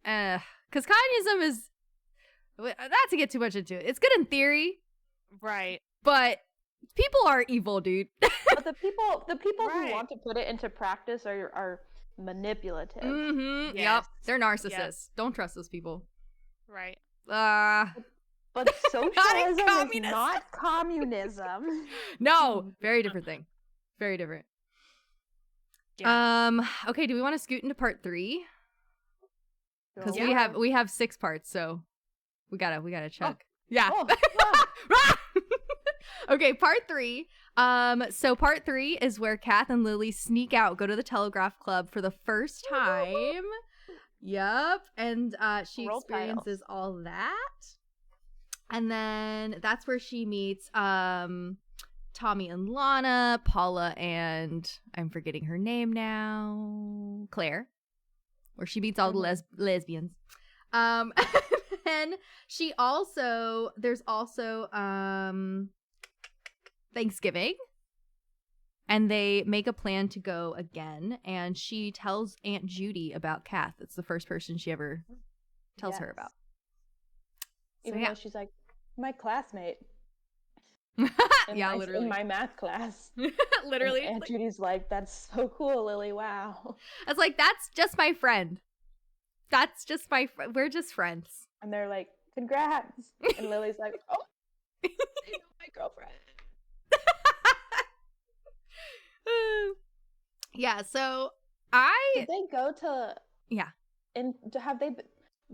Because communism is, not to get too much into it, it's good in theory. Right. But people are evil, dude. But the people who want to put it into practice are manipulative. Yes. Yep. They're narcissists. Yes. Don't trust those people. Right. But socialism is not communism. No, very different thing. Very different. Yeah. Okay, do we want to scoot into part 3? Because we have 6 parts, so we gotta check. Oh. Yeah. Oh. Okay, part 3. So part 3 is where Kath and Lily sneak out, go to the Telegraph Club for the first time. Yep. And she experiences all that. And then that's where she meets Tommy and Lana, Paula and I'm forgetting her name now, Claire. Where she meets all the lesbians. And there's also Thanksgiving, and they make a plan to go again, and she tells Aunt Judy about Kath. It's the first person she ever tells her about. Even though she's like, my classmate. Literally. In my math class. Literally. And Aunt Judy's like, that's so cool, Lily, wow. I was like, that's just my friend. That's just my friend. We're just friends. And they're like, congrats. And Lily's like, oh, you know my girlfriend. Yeah, so did they go to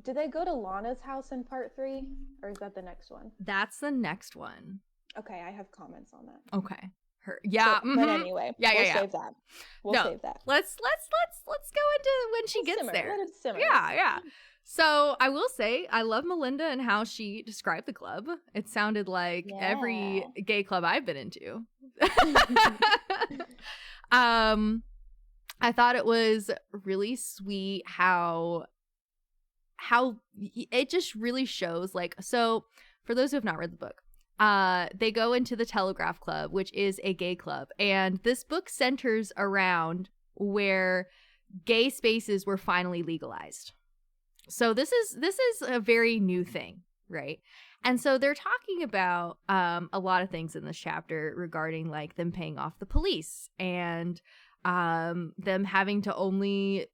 did they go to Lana's house in part 3, or is that the next one? That's the next one. Okay, I have comments on that. Okay. But anyway, we'll save that. Save that. Let's go into when she gets there. Let it simmer. Yeah. So I will say I love Melinda and how she described the club. It sounded like every gay club I've been into. I thought it was really sweet how it just really shows, like, so for those who have not read the book, they go into the Telegraph Club, which is a gay club, and this book centers around where gay spaces were finally legalized. So this is a very new thing, right? And so they're talking about a lot of things in this chapter regarding like them paying off the police and them having to only,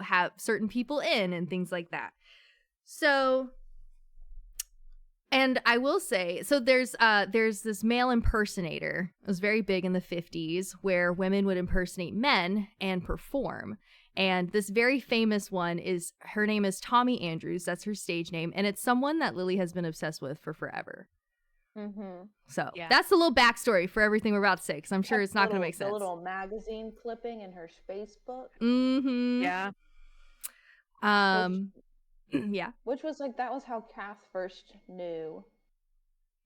have certain people in and things like that. So, and I will say, so there's this male impersonator. It was very big in the 50s where women would impersonate men and perform. And this very famous one is, her name is Tommy Andrews. That's her stage name. And it's someone that Lily has been obsessed with for forever. Mm-hmm. So Yeah. that's the little backstory for everything we're about to say, because I'm sure That's it's not going to little- make sense. The little magazine clipping in her space book. Mm-hmm. Yeah. Yeah. Which was like, that was how Kath first knew.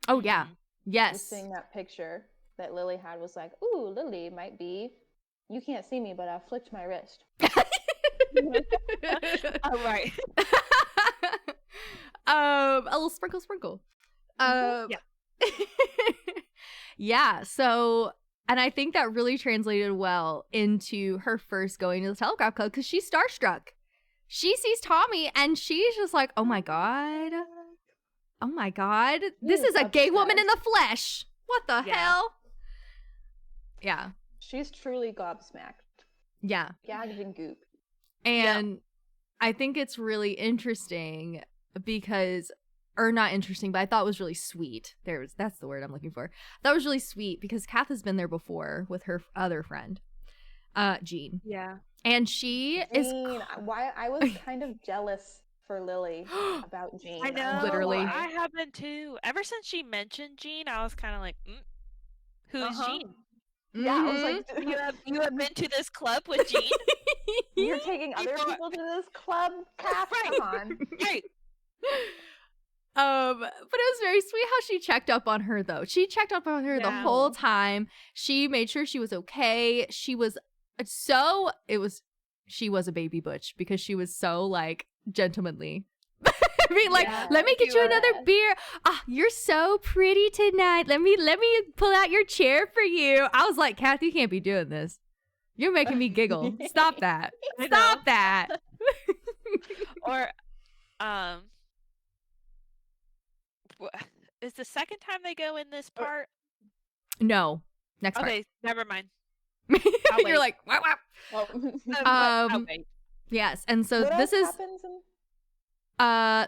Oh, yeah. Mhm. Yes. Was seeing that picture that Lily had was like, ooh, Lily might be. You can't see me, but I flicked my wrist. Oh, right. A little sprinkle. Mhm. Yeah. Yeah, so, and I think that really translated well into her first going to the Telegraph Club, because she's starstruck. She sees Tommy and she's just like, oh my god, this is a gay woman in the flesh. What the hell? Yeah. She's truly gobsmacked. Yeah. Gagged in goop. And I think it's really interesting because, or not interesting, but I thought it was really sweet. That's the word I'm looking for. That was really sweet because Kath has been there before with her other friend, Jean. Yeah. And she is. Why I was kind of jealous for Lily about Jean. I know. Literally. I have been too. Ever since she mentioned Jean, I was kind of like, who's Jean? Yeah, I was like, You have been to this club with Jean? You're taking other people to this club, Kath? Come on. Right. But it was very sweet how she checked up on her, though. She checked up on her the whole time. She made sure she was okay. She was a baby butch because she was so, like, gentlemanly. I mean, like, let me get you another beer. Ah, you're so pretty tonight. Let me pull out your chair for you. I was like, Kath, you can't be doing this. You're making me giggle. Stop that. Stop that. Or, is the second time they go in this part? No. Next part. Okay, never mind. You're like, wow, wow. I'll wait. Yes, and so What this else is happens in-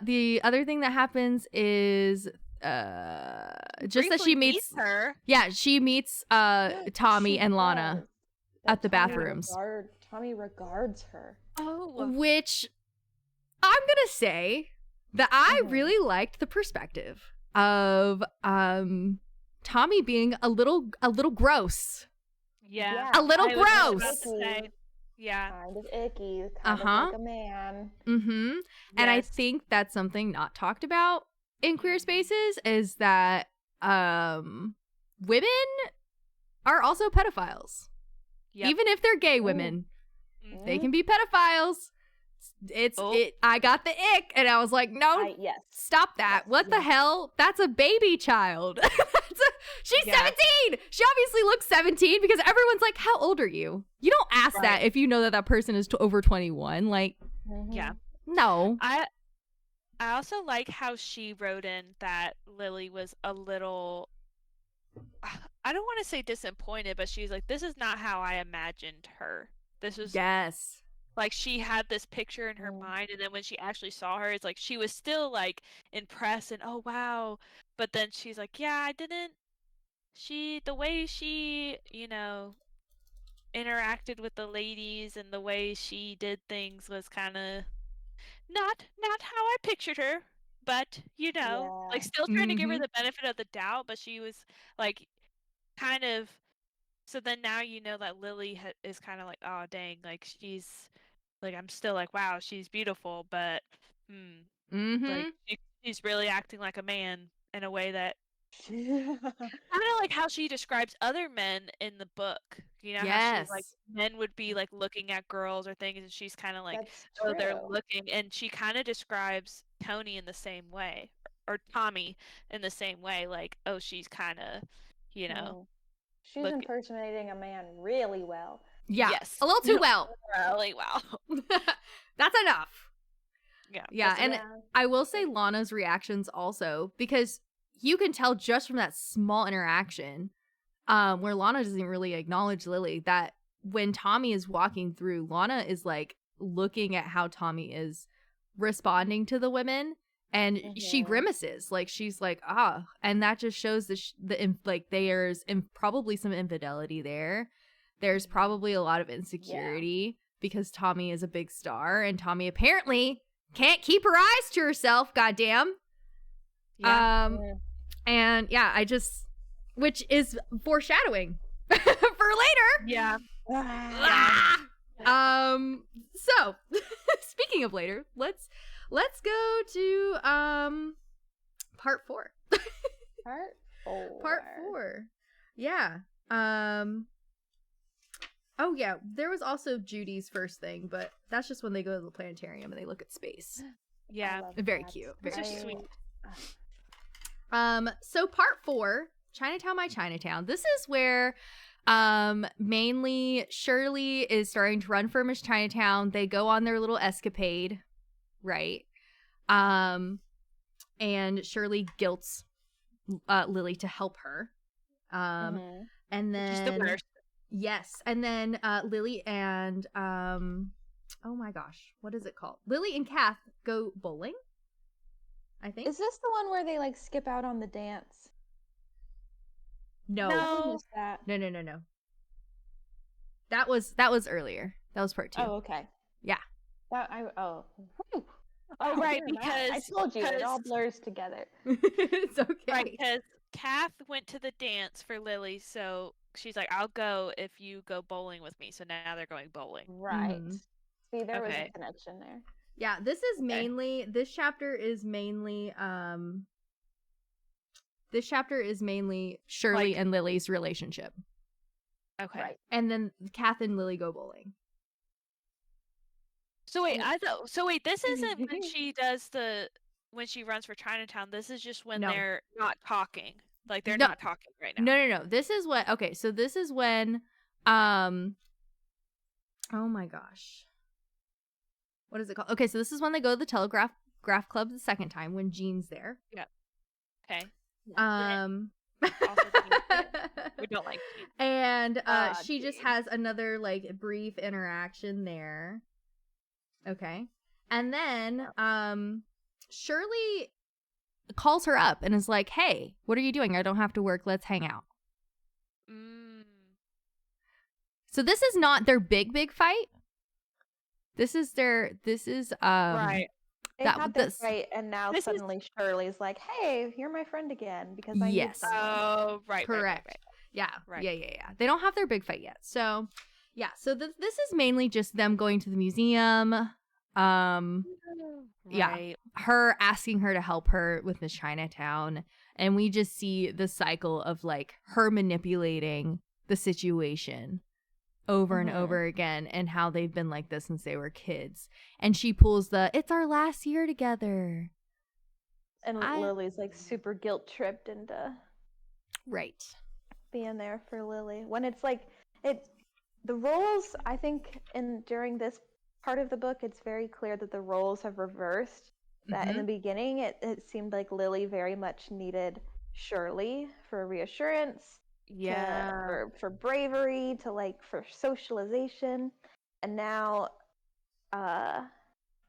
the other thing that happens is just that she Briefly meets her. Yeah, she meets Tommy She and Lana does. at the Tommy bathrooms. Tommy regards her. Oh. Which I'm gonna say that I Mhm. really liked the perspective of Tommy being a little gross. Yeah. A little I was just gross. about to say, yeah. Kind of icky, kind of like a man. Mm-hmm. And I Yes. think that's something not talked about in queer spaces is that women are also pedophiles. Yep. Even if they're gay women, they can be pedophiles. I got the ick, and I was like, no, Yes. stop that. Yes, What the yes. hell? That's a baby child. She's Yeah. 17. She obviously looks 17 because everyone's like, how old are you? You don't ask that Right. if you know that person is over 21. Like, Mhm. Yeah. no. I also like how she wrote in that Lily was a little, I don't want to say disappointed, but she's like, this is not how I imagined her. This was Yes. like she had this picture in her mind, and then when she actually saw her, it's like she was still like impressed and oh wow, but then she's like, yeah, I didn't. The way she, interacted with the ladies and the way she did things was kind of not how I pictured her, but like still trying to give her the benefit of the doubt, but she was like kind of. So then now that Lily is kind of like, oh dang, like she's like, I'm still like, wow, she's beautiful, but like she's really acting like a man in a way that kind of like how she describes other men in the book. How she's like, men would be like looking at girls or things, and she's kind of like, That's oh, they're true. looking, and she kind of describes Tony in the same way, or Tommy in the same way, like, oh, she's kind of, She's impersonating a man really well. Yeah. Yes. A little too well. Really well. That's enough. Yeah. Yeah. And I will say Lana's reactions also, because you can tell just from that small interaction where Lana doesn't really acknowledge Lily, that when Tommy is walking through, Lana is like looking at how Tommy is responding to the women, and she grimaces, like she's like, and that just shows there's probably some infidelity there. There's probably a lot of insecurity because Tommy is a big star, and Tommy apparently can't keep her eyes to herself. Goddamn. Yeah. And yeah, which is foreshadowing for later. Yeah. So speaking of later, let's go to part 4. Part 4. Yeah. Oh yeah, there was also Judy's first thing, but that's just when they go to the planetarium and they look at space. Yeah. Very cute. Very sweet. So part 4, Chinatown, My Chinatown. This is where mainly Shirley is starting to run for Miss Chinatown. They go on their little escapade, right? And Shirley guilts Lily to help her. And then She's the worst. Yes, and then Lily and oh my gosh, what is it called? Lily and Kath go bowling, I think. Is this the one where they like skip out on the dance? No. I missed that. No. That was earlier. That was part 2. Oh, okay. Yeah. Oh, right, never mind. because I told you it all blurs together. It's okay. Right, because Kath went to the dance for Lily, so she's like, I'll go if you go bowling with me. So now they're going bowling. Right. See, there was Okay. a connection there. Yeah, this chapter is mainly Shirley and Lily's relationship. Okay. Right. And then Kath and Lily go bowling. So wait, this isn't when she does when she runs for Chinatown. This is just when they're not talking. Like they're not talking right now. No. This is what so this is when oh my gosh. What is it called? Okay, so this is when they go to the Telegraph Club the second time when Jean's there. Yeah. Okay. We don't like Jean. And she just has another like brief interaction there. Okay. And then Shirley calls her up and is like, "Hey, what are you doing? I don't have to work. Let's hang out." So this is not their big fight. This is right. They had this fight, and now suddenly Shirley's like, "Hey, you're my friend again because I need someone." Oh, right. Correct. Right. Yeah. Right. Yeah. They don't have their big fight yet. So, yeah. So this is mainly just them going to the museum. Yeah. Her asking her to help her with Miss Chinatown, and we just see the cycle of like her manipulating the situation over and over again, and how they've been like this since they were kids. And she pulls it's our last year together. And Lily's like super guilt tripped into being there for Lily. When it's like the roles, I think during this part of the book, it's very clear that the roles have reversed. That in the beginning it seemed like Lily very much needed Shirley for reassurance. For bravery, for socialization, and now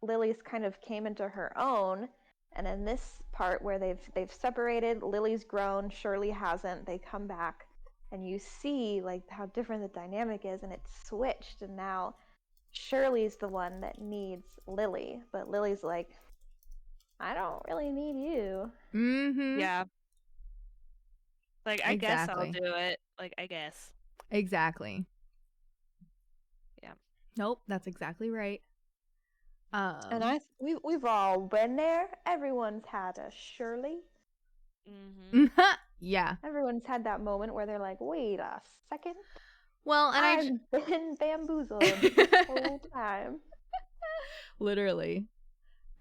Lily's kind of came into her own, and in this part where they've separated, Lily's grown, Shirley hasn't. They come back, and you see like how different the dynamic is, and it's switched, and now Shirley's the one that needs Lily, but Lily's like, I don't really need you. Yeah. Like, I guess I'll do it. Like, I guess. Exactly. Yeah. Nope, that's exactly right. And we've all been there. Everyone's had a Shirley. Yeah. Everyone's had that moment where they're like, wait a second. Well, and I've been bamboozled this whole time. Literally.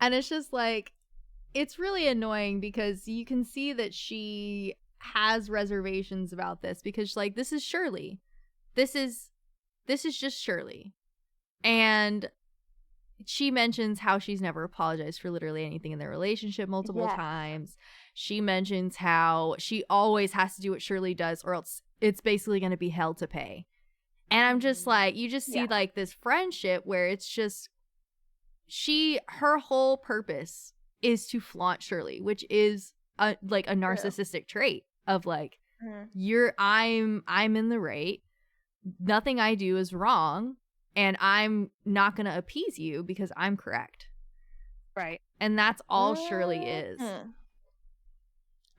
And it's just like, it's really annoying because you can see that she has reservations about this, because like, this is Shirley. This is just Shirley. And she mentions how she's never apologized for literally anything in their relationship multiple times. She mentions how she always has to do what Shirley does, or else it's basically going to be hell to pay. And I'm just like, you just see like this friendship where it's just her whole purpose is to flaunt Shirley, which is a narcissistic trait of like, I'm in the right. Nothing I do is wrong. and I'm not going to appease you because I'm correct. Right. And that's all Shirley is. Mm.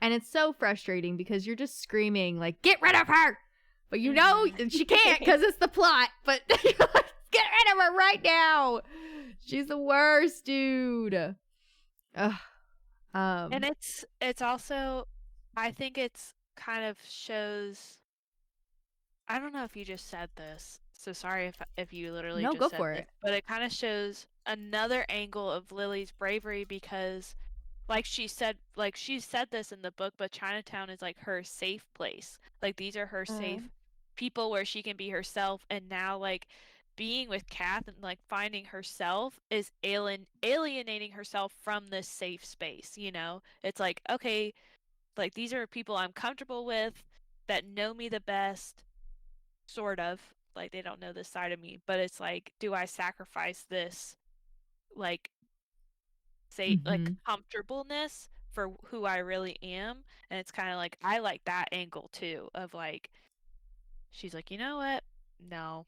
And it's so frustrating because you're just screaming, like, get rid of her! But you know she can't because it's the plot. But get rid of her right now! She's the worst, dude. Ugh. And it's also, I think it's kind of shows, I don't know if you just said this, so sorry if you literally No, just go said for this, it. but it kind of shows another angle of Lily's bravery because like she said this in the book, but Chinatown is like her safe place. Like these are her safe people where she can be herself, and now like being with Kath and like finding herself is alienating herself from this safe space, you know? It's like, okay, like these are people I'm comfortable with that know me the best, sort of. Like they don't know this side of me, but it's like, do I sacrifice this like say like comfortableness for who I really am? And it's kind of like I like that angle too of like she's like, "You know what? No.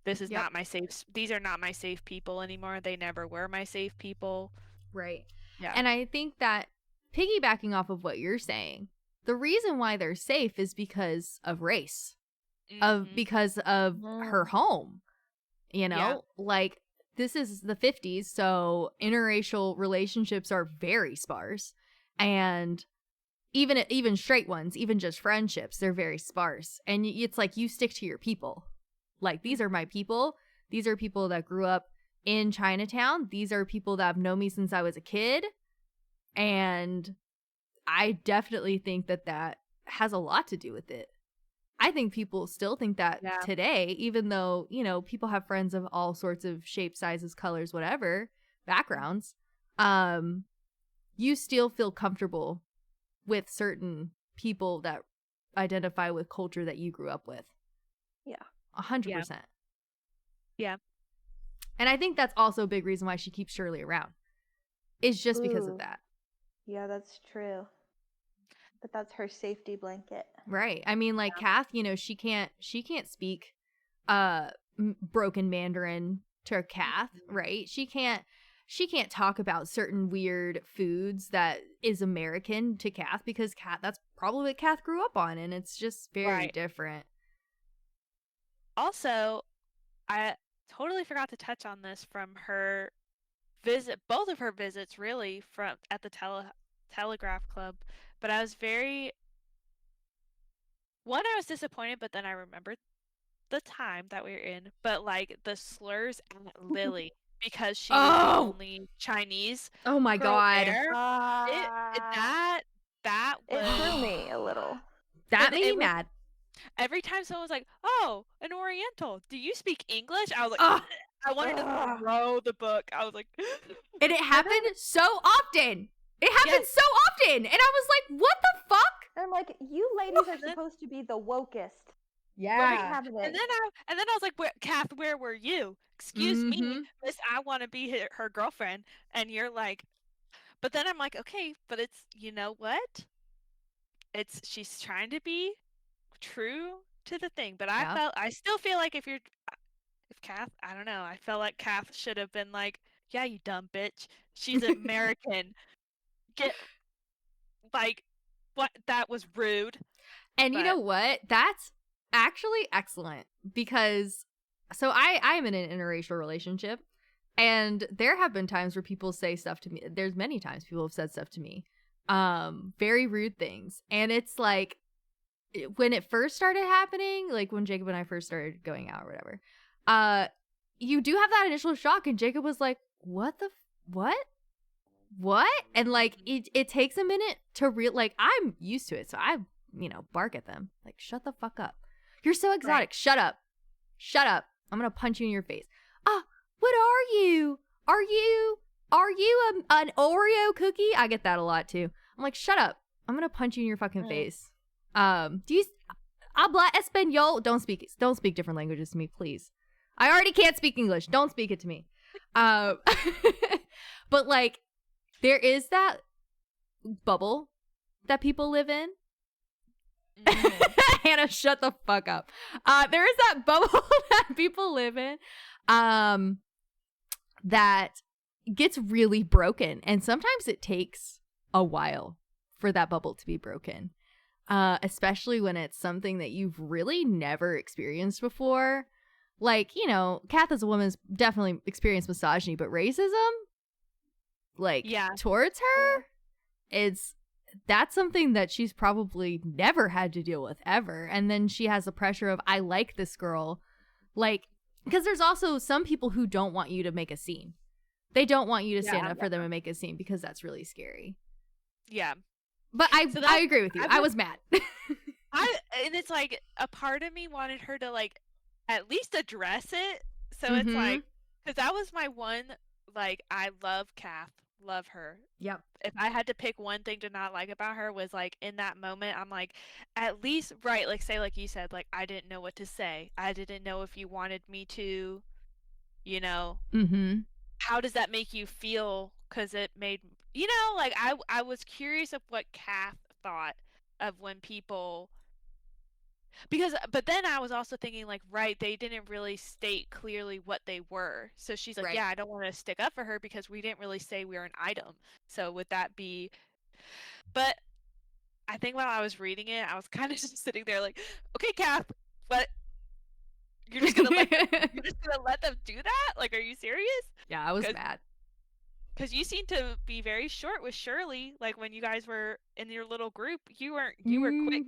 This is not my safe these are not my safe people anymore. They never were my safe people." Right. Yeah. And I think that piggybacking off of what you're saying, the reason why they're safe is because of race. Because of her home. You know? Like this is the 50s, so interracial relationships are very sparse. And even straight ones, even just friendships, they're very sparse. And it's like you stick to your people. Like, these are my people. These are people that grew up in Chinatown. These are people that have known me since I was a kid. And I definitely think that has a lot to do with it. I think people still think that today, even though, you know, people have friends of all sorts of shapes, sizes, colors, whatever, backgrounds. You still feel comfortable with certain people that identify with culture that you grew up with. Yeah. 100%. Yeah. And I think that's also a big reason why she keeps Shirley around. Is just because of that. Yeah, that's true. But that's her safety blanket. Right. I mean, like Kath, you know, she can't speak broken Mandarin to Kath, right? She can't talk about certain weird foods that is American to Kath because that's probably what Kath grew up on, and it's just very different. Also, I totally forgot to touch on this from her visit, both of her visits really from at the Telegraph Club, but I was I was disappointed, but then I remembered the time that we were in, but like the slurs at Lily because she was the only Chinese oh my girl god there. That it was threw me a little. that made me mad. Every time someone was like, "Oh, an Oriental, do you speak English?" I was like, I wanted to throw the book. I was like, and it happened so often. It happened so often, and I was like, "What the fuck?" And I'm like, "You ladies are supposed to be the wokest." Yeah. And then I was like, Kath, where were you? Excuse me, Miss, I want to be her girlfriend, and you're like, but then I'm like, okay, but it's, you know what? She's trying to be true to the thing, but I still feel like if Kath, I don't know, I felt like Kath should have been like, yeah, you dumb bitch, she's American, what, that was rude. And you know what? That's actually excellent because so I'm in an interracial relationship, and there have been times where people say stuff to me. There's many times people have said stuff to me, very rude things, and it's like when it first started happening, like when Jacob and I first started going out or whatever, you do have that initial shock, and Jacob was like, "What the what?" And like it takes a minute to like I'm used to it, so I bark at them like, "Shut the fuck up. You're so exotic. Shut up. Shut up. I'm going to punch you in your face." What are you? Are you an Oreo cookie? I get that a lot too. I'm like, "Shut up. I'm going to punch you in your fucking face." Do you habla español? Don't speak different languages to me, please. I already can't speak English. Don't speak it to me. But like there is that bubble that people live in. Hannah, shut the fuck up. There is that bubble that people live in that gets really broken. And sometimes it takes a while for that bubble to be broken. Especially when it's something that you've really never experienced before. Like, you know, Kath as a woman's definitely experienced misogyny, but racism, like, towards her, that's something that she's probably never had to deal with ever. And then she has the pressure of, I like this girl. Like, because there's also some people who don't want you to make a scene. They don't want you to stand up for them and make a scene because that's really scary. Yeah. But I agree with you. I was mad. And it's like a part of me wanted her to like at least address it. So it's like, because that was my one, like, I love Kath, love her. Yep. If I had to pick one thing to not like about her was like in that moment, I'm like, at least, right, like say like you said, like I didn't know what to say. I didn't know if you wanted me to, you know. How does that make you feel? Because it made, you know, like I was curious of what Kath thought of when people, because, but then I was also thinking like, right, they didn't really state clearly what they were. So she's like, yeah, I don't want to stick up for her because we didn't really say we were an item. So would that be, but I think while I was reading it, I was kind of just sitting there like, okay, Kath, but you're just gonna let them do that? Like, are you serious? Yeah, I was mad. Because you seem to be very short with Shirley. Like when you guys were in your little group, you were quick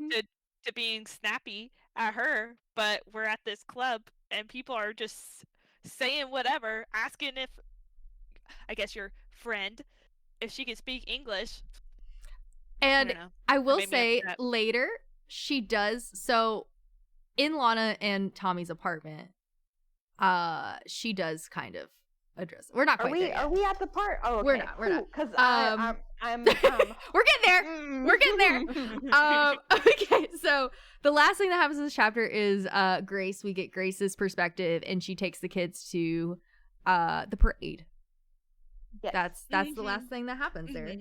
to being snappy at her. But we're at this club and people are just saying whatever, asking if, I guess your friend, if she can speak English. And I will say later she does. So in Lana and Tommy's apartment, she does kind of address. We're not quite there yet. Are we at the part? Oh, okay. We're not. Because I'm we're getting there. We're getting there. Okay, so the last thing that happens in this chapter is Grace. We get Grace's perspective, and she takes the kids to the parade. Yes. That's the last thing that happens there.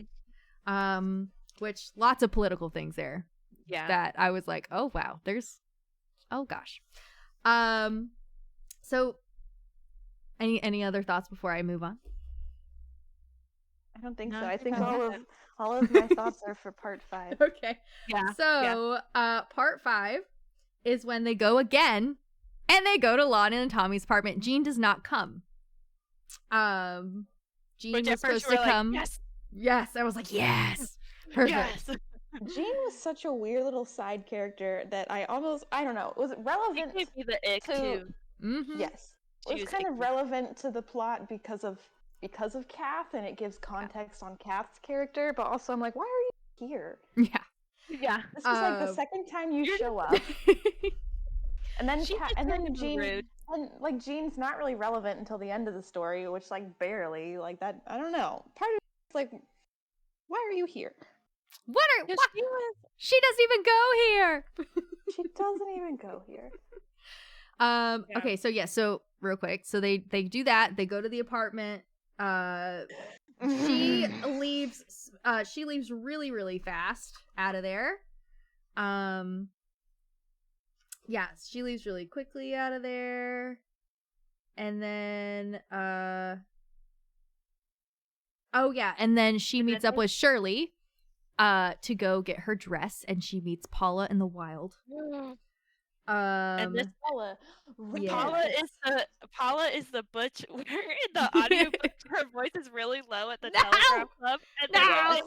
Which lots of political things there. Yeah. That I was like, oh wow, oh gosh. So any other thoughts before I move on? I don't think so. I think all of my thoughts are for part 5. Okay. Yeah. So part 5 is when they go again and they go to Lana and Tommy's apartment. Jean does not come. Jean was supposed to come. Like, yes. I was like, yes. Perfect. Yes. Jean was such a weird little side character that I don't know, was relevant to the ick too. Yes. It was kind of relevant to the plot because of Kath, and it gives context on Kath's character, but also I'm like, why are you here? Yeah. This is like the second time you show up. And then Jean, and like Jean's not really relevant until the end of the story, which like barely, like that, I don't know. Part of it's like, why are you here? What? She doesn't even go here. She doesn't even go here. Okay, so real quick. So they do that. They go to the apartment. She leaves really, really fast out of there. She leaves really quickly out of there. And then and then she meets up with Shirley to go get her dress, and she meets Paula in the wild. And this Paula is the butch where in the audiobook her voice is really low at the Telegraph Club, and then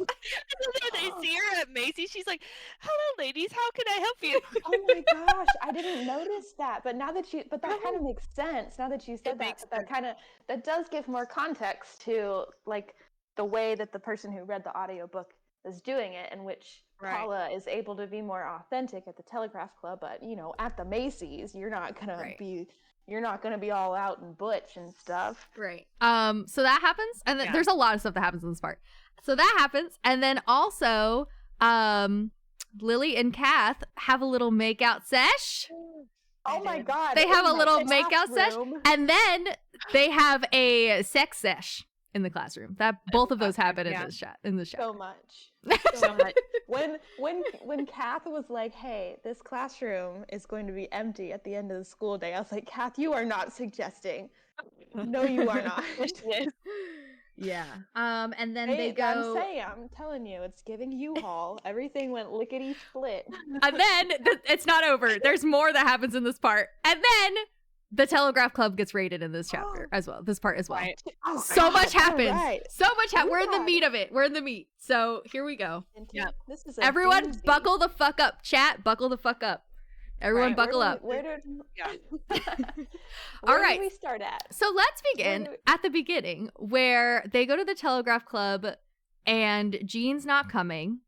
they see her at Macy's. She's like, "Hello, ladies, how can I help you?" Oh my gosh, I didn't notice that. But that kind of makes sense now that you said that. That does give more context to like the way that the person who read the audiobook is doing it, in which Paula is able to be more authentic at the Telegraph Club, but at the Macy's, you're not gonna be all out and butch and stuff. Right. So that happens, and then there's a lot of stuff that happens in this part. So that happens, and then also, Lily and Kath have a little makeout sesh. Oh my god! They have a little makeout sesh, and then they have a sex sesh in the classroom. That both of those happen in this chat. So much. So much. When Kath was like, "Hey, this classroom is going to be empty at the end of the school day," I was like, "Kath, you are not suggesting. No, you are not." Yes. Yeah. And then they go. I'm telling you, it's giving U-Haul. Everything went lickety split. And then it's not over. There's more that happens in this part. And then the Telegraph Club gets raided in this chapter as well. This part as well. Right. Oh, So much happens. Right. So much happens. We're in the God. meat of it. We're in the meat. So here we go. Yeah. This is a Everyone doozy. buckle the fuck up. Chat, buckle the fuck up. Everyone Right, buckle up. Where did All right. we start at? So let's begin at the beginning where they go to the Telegraph Club and Jean's not coming.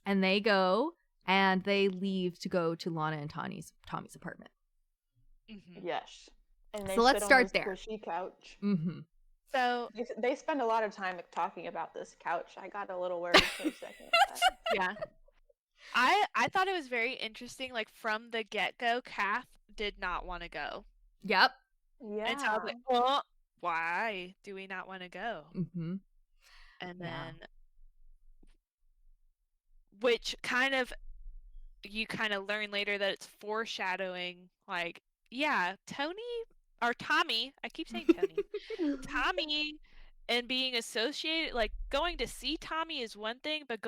And they go and they leave to go to Lana and Tommy's apartment. Mhm. Yes. And they So let's sit on start this there. Squishy couch. Mm-hmm. So They spend a lot of time talking about this couch. I got a little worried for a second. yeah. I thought it was very interesting, like from the get-go, Kath did not want to go. Yep. Yeah. And so I was like, well, why do we not want to go? Mm-hmm. And Yeah. then which kind of you kind of learn later that it's foreshadowing, like, yeah, Tommy, I keep saying Tony. Tommy and being associated, like going to see Tommy is one thing, but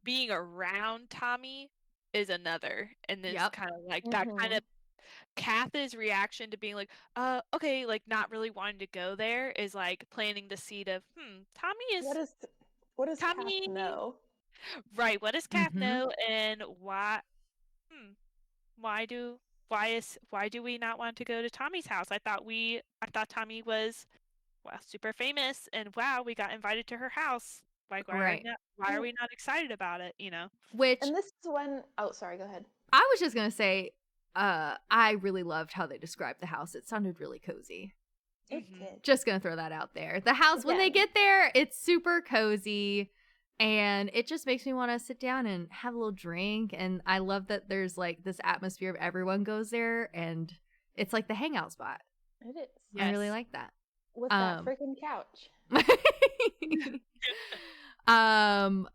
being around Tommy is another. And it's Yep. kind of like that kind of Kath's reaction to being like, okay, like not really wanting to go there is like planting the seed of, Tommy is what does Tommy Kath know? Right, what does Kath Mhm. know, and why do we not want to go to Tommy's house? I thought Tommy was super famous, and wow, we got invited to her house. Like, why are we not excited about it, you know? Which And this is when sorry, go ahead. I was just gonna say, I really loved how they described the house. It sounded really cozy. It Mhm. did. Just gonna throw that out there. The house, when they Again. get there, it's super cozy. And it just makes me want to sit down and have a little drink. And I love that there's like this atmosphere of everyone goes there and it's like the hangout spot. It is. I really Yes. like that. With that freaking couch.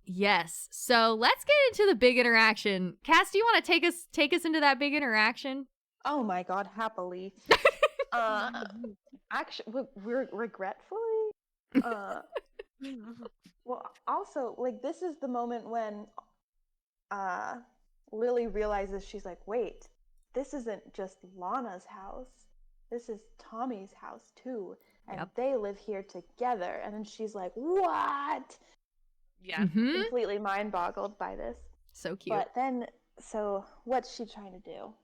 Yes. So let's get into the big interaction. Cass, do you want to take us into that big interaction? Oh my god, happily. Actually, we're regretfully. Well, also, like, this is the moment when Lily realizes, she's like, wait, this isn't just Lana's house. This is Tommy's house too. And they live here together. And then she's like, what? Yeah. Mhm. Completely mind boggled by this. So cute. But then, so what's she trying to do?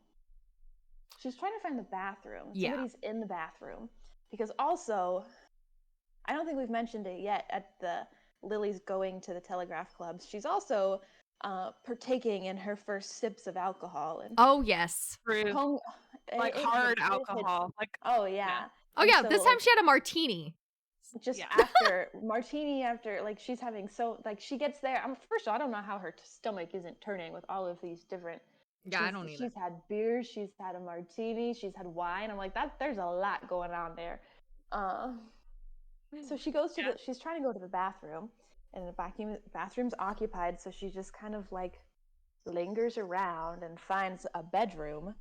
She's trying to find the bathroom. Yeah. Somebody's in the bathroom. Because also, I don't think we've mentioned it yet at the Lily's going to the Telegraph Club. She's also partaking in her first sips of alcohol. And Oh, yes. Like hard alcohol. Like, oh, yeah. Oh, And yeah. so, This time she had a martini. just Yeah. after martini, after, like, she's having she gets there. First of all, I don't know how her stomach isn't turning with all of these different. Yeah, I don't either. She's had beer, she's had a martini, she's had wine. I'm like, there's a lot going on there. So she goes to she's trying to go to the bathroom, and the bathroom's occupied, so she just kind of like lingers around and finds a bedroom,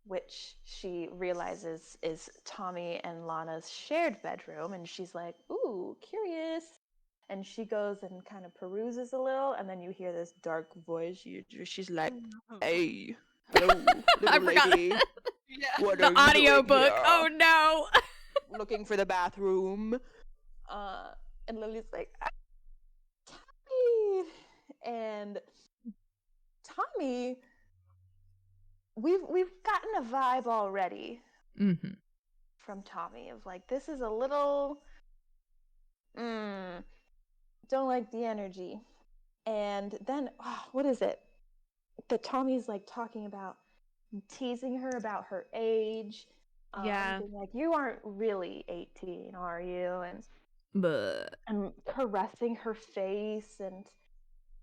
which she realizes is Tommy and Lana's shared bedroom, and she's like, ooh, curious. And she goes and kind of peruses a little, and then you hear this dark voice. She's like, hey, hello, I little forgot. lady. Yeah. What The are you audio doing book. here? Oh, no. Looking for the bathroom. And Lily's like, Tommy. And Tommy, we've gotten a vibe already from Tommy of like, this is a little don't like the energy. And then what is it that Tommy's like talking about, teasing her about her age, being like, you aren't really 18, are you? And caressing her face, and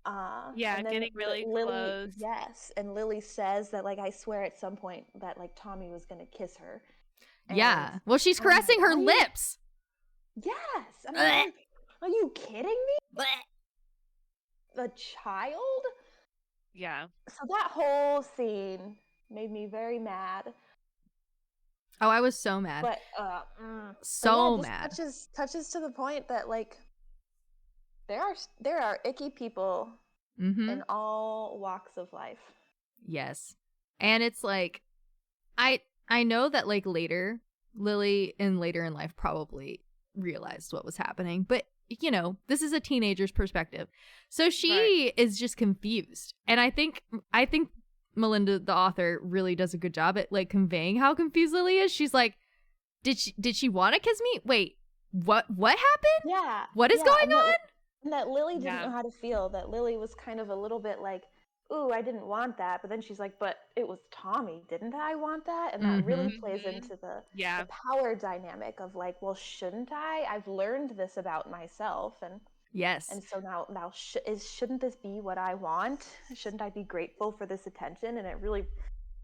and then getting really Lily, close. yes, and Lily says that, like, I swear at some point that, like, Tommy was gonna kiss her. Yeah. Well, she's caressing her lips. Yes. And I'm like, are you kidding me? a child. Yeah. So that whole scene made me very mad. Oh, I was so mad. But so but yeah, mad. Touches to the point that like there are icky people in all walks of life. Yes. And it's like I know that like later Lily later in life probably realized what was happening, but you know, this is a teenager's perspective. So she is just confused. And I think Melinda, the author, really does a good job at like conveying how confused Lily is. She's like, did she want to kiss me? Wait, what happened? Yeah. What is going on? And that Lily didn't know how to feel. That Lily was kind of a little bit like, ooh, I didn't want that. But then she's like, but it was Tommy. Didn't I want that? And that really plays into the power dynamic of like, well, shouldn't I? I've learned this about myself. And yes. And so now shouldn't this be what I want? Shouldn't I be grateful for this attention? And it really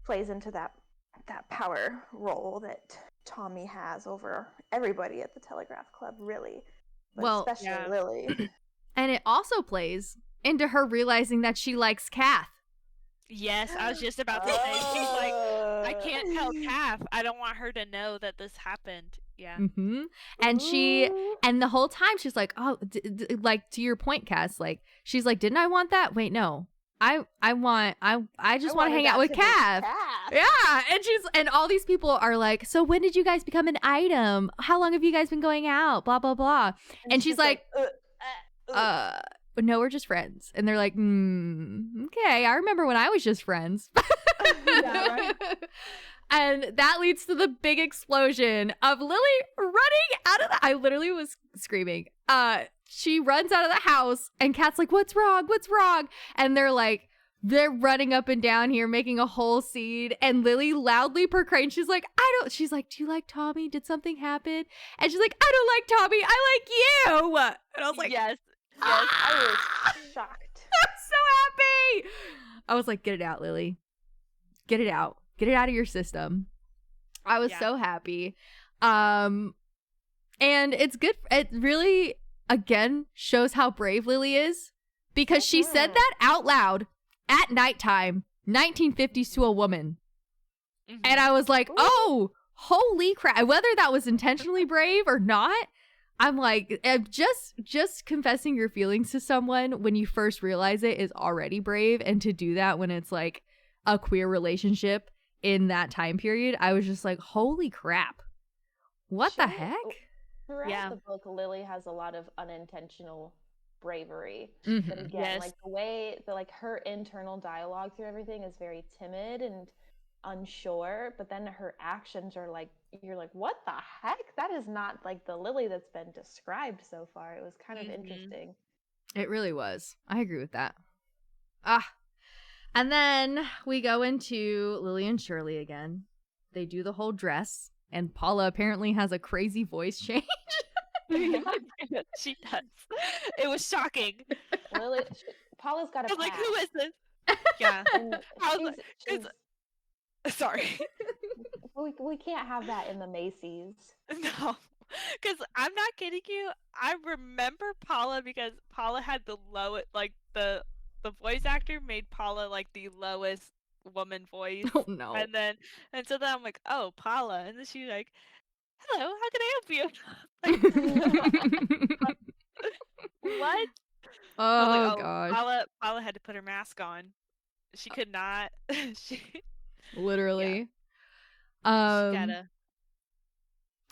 plays into that power role that Tommy has over everybody at the Telegraph Club, really. But especially Lily. And it also plays into her realizing that she likes Kath. Yes, I was just about to say, she's like, I can't tell Kath. I don't want her to know that this happened. Yeah. And and the whole time she's like, oh, like to your point, Cass, like, she's like, didn't I want that? Wait, no. I just want to hang out with Kath. Yeah. And all these people are like, so when did you guys become an item? How long have you guys been going out? Blah, blah, blah. And she's like, no, we're just friends. And they're like, okay, I remember when I was just friends. Yeah, right. And that leads to the big explosion of Lily running out of I literally was screaming. She runs out of the house and Kat's like, what's wrong? What's wrong? And they're running up and down here making a whole scene. And Lily loudly proclaims, she's like, she's like, do you like Tommy? Did something happen? And she's like, I don't like Tommy. I like you. And I was like, yes. I was shocked. I'm so happy. I was like, get it out, Lily. Get it out. Get it out of your system. I was so happy. And it's good. It really, again, shows how brave Lily is because she said that out loud at nighttime, 1950s to a woman. And I was like, oh, holy crap. Whether that was intentionally brave or not, I'm like, just confessing your feelings to someone when you first realize it is already brave. And to do that when it's like a queer relationship in that time period, I was just like, holy crap. What the heck? Throughout the book, Lily has a lot of unintentional bravery. But again, like the way her internal dialogue through everything is very timid and unsure, but then her actions are like, you're like, what the heck? That is not like the Lily that's been described so far. It was kind of interesting. It really was. I agree with that. And then we go into Lily and Shirley again. They do the whole dress, and Paula apparently has a crazy voice change. She does. It was shocking. Paula's got a like, who is this? Yeah. Sorry. We can't have that in the Macy's. No. Because I'm not kidding you. I remember Paula because Paula had the lowest, like, the voice actor made Paula like the lowest woman voice. Oh no. And so then I'm like, oh, Paula. And then she's like, hello, how can I help you? Like, what? Oh, like, gosh. Paula had to put her mask on. She could not. Literally. Yeah. She gotta.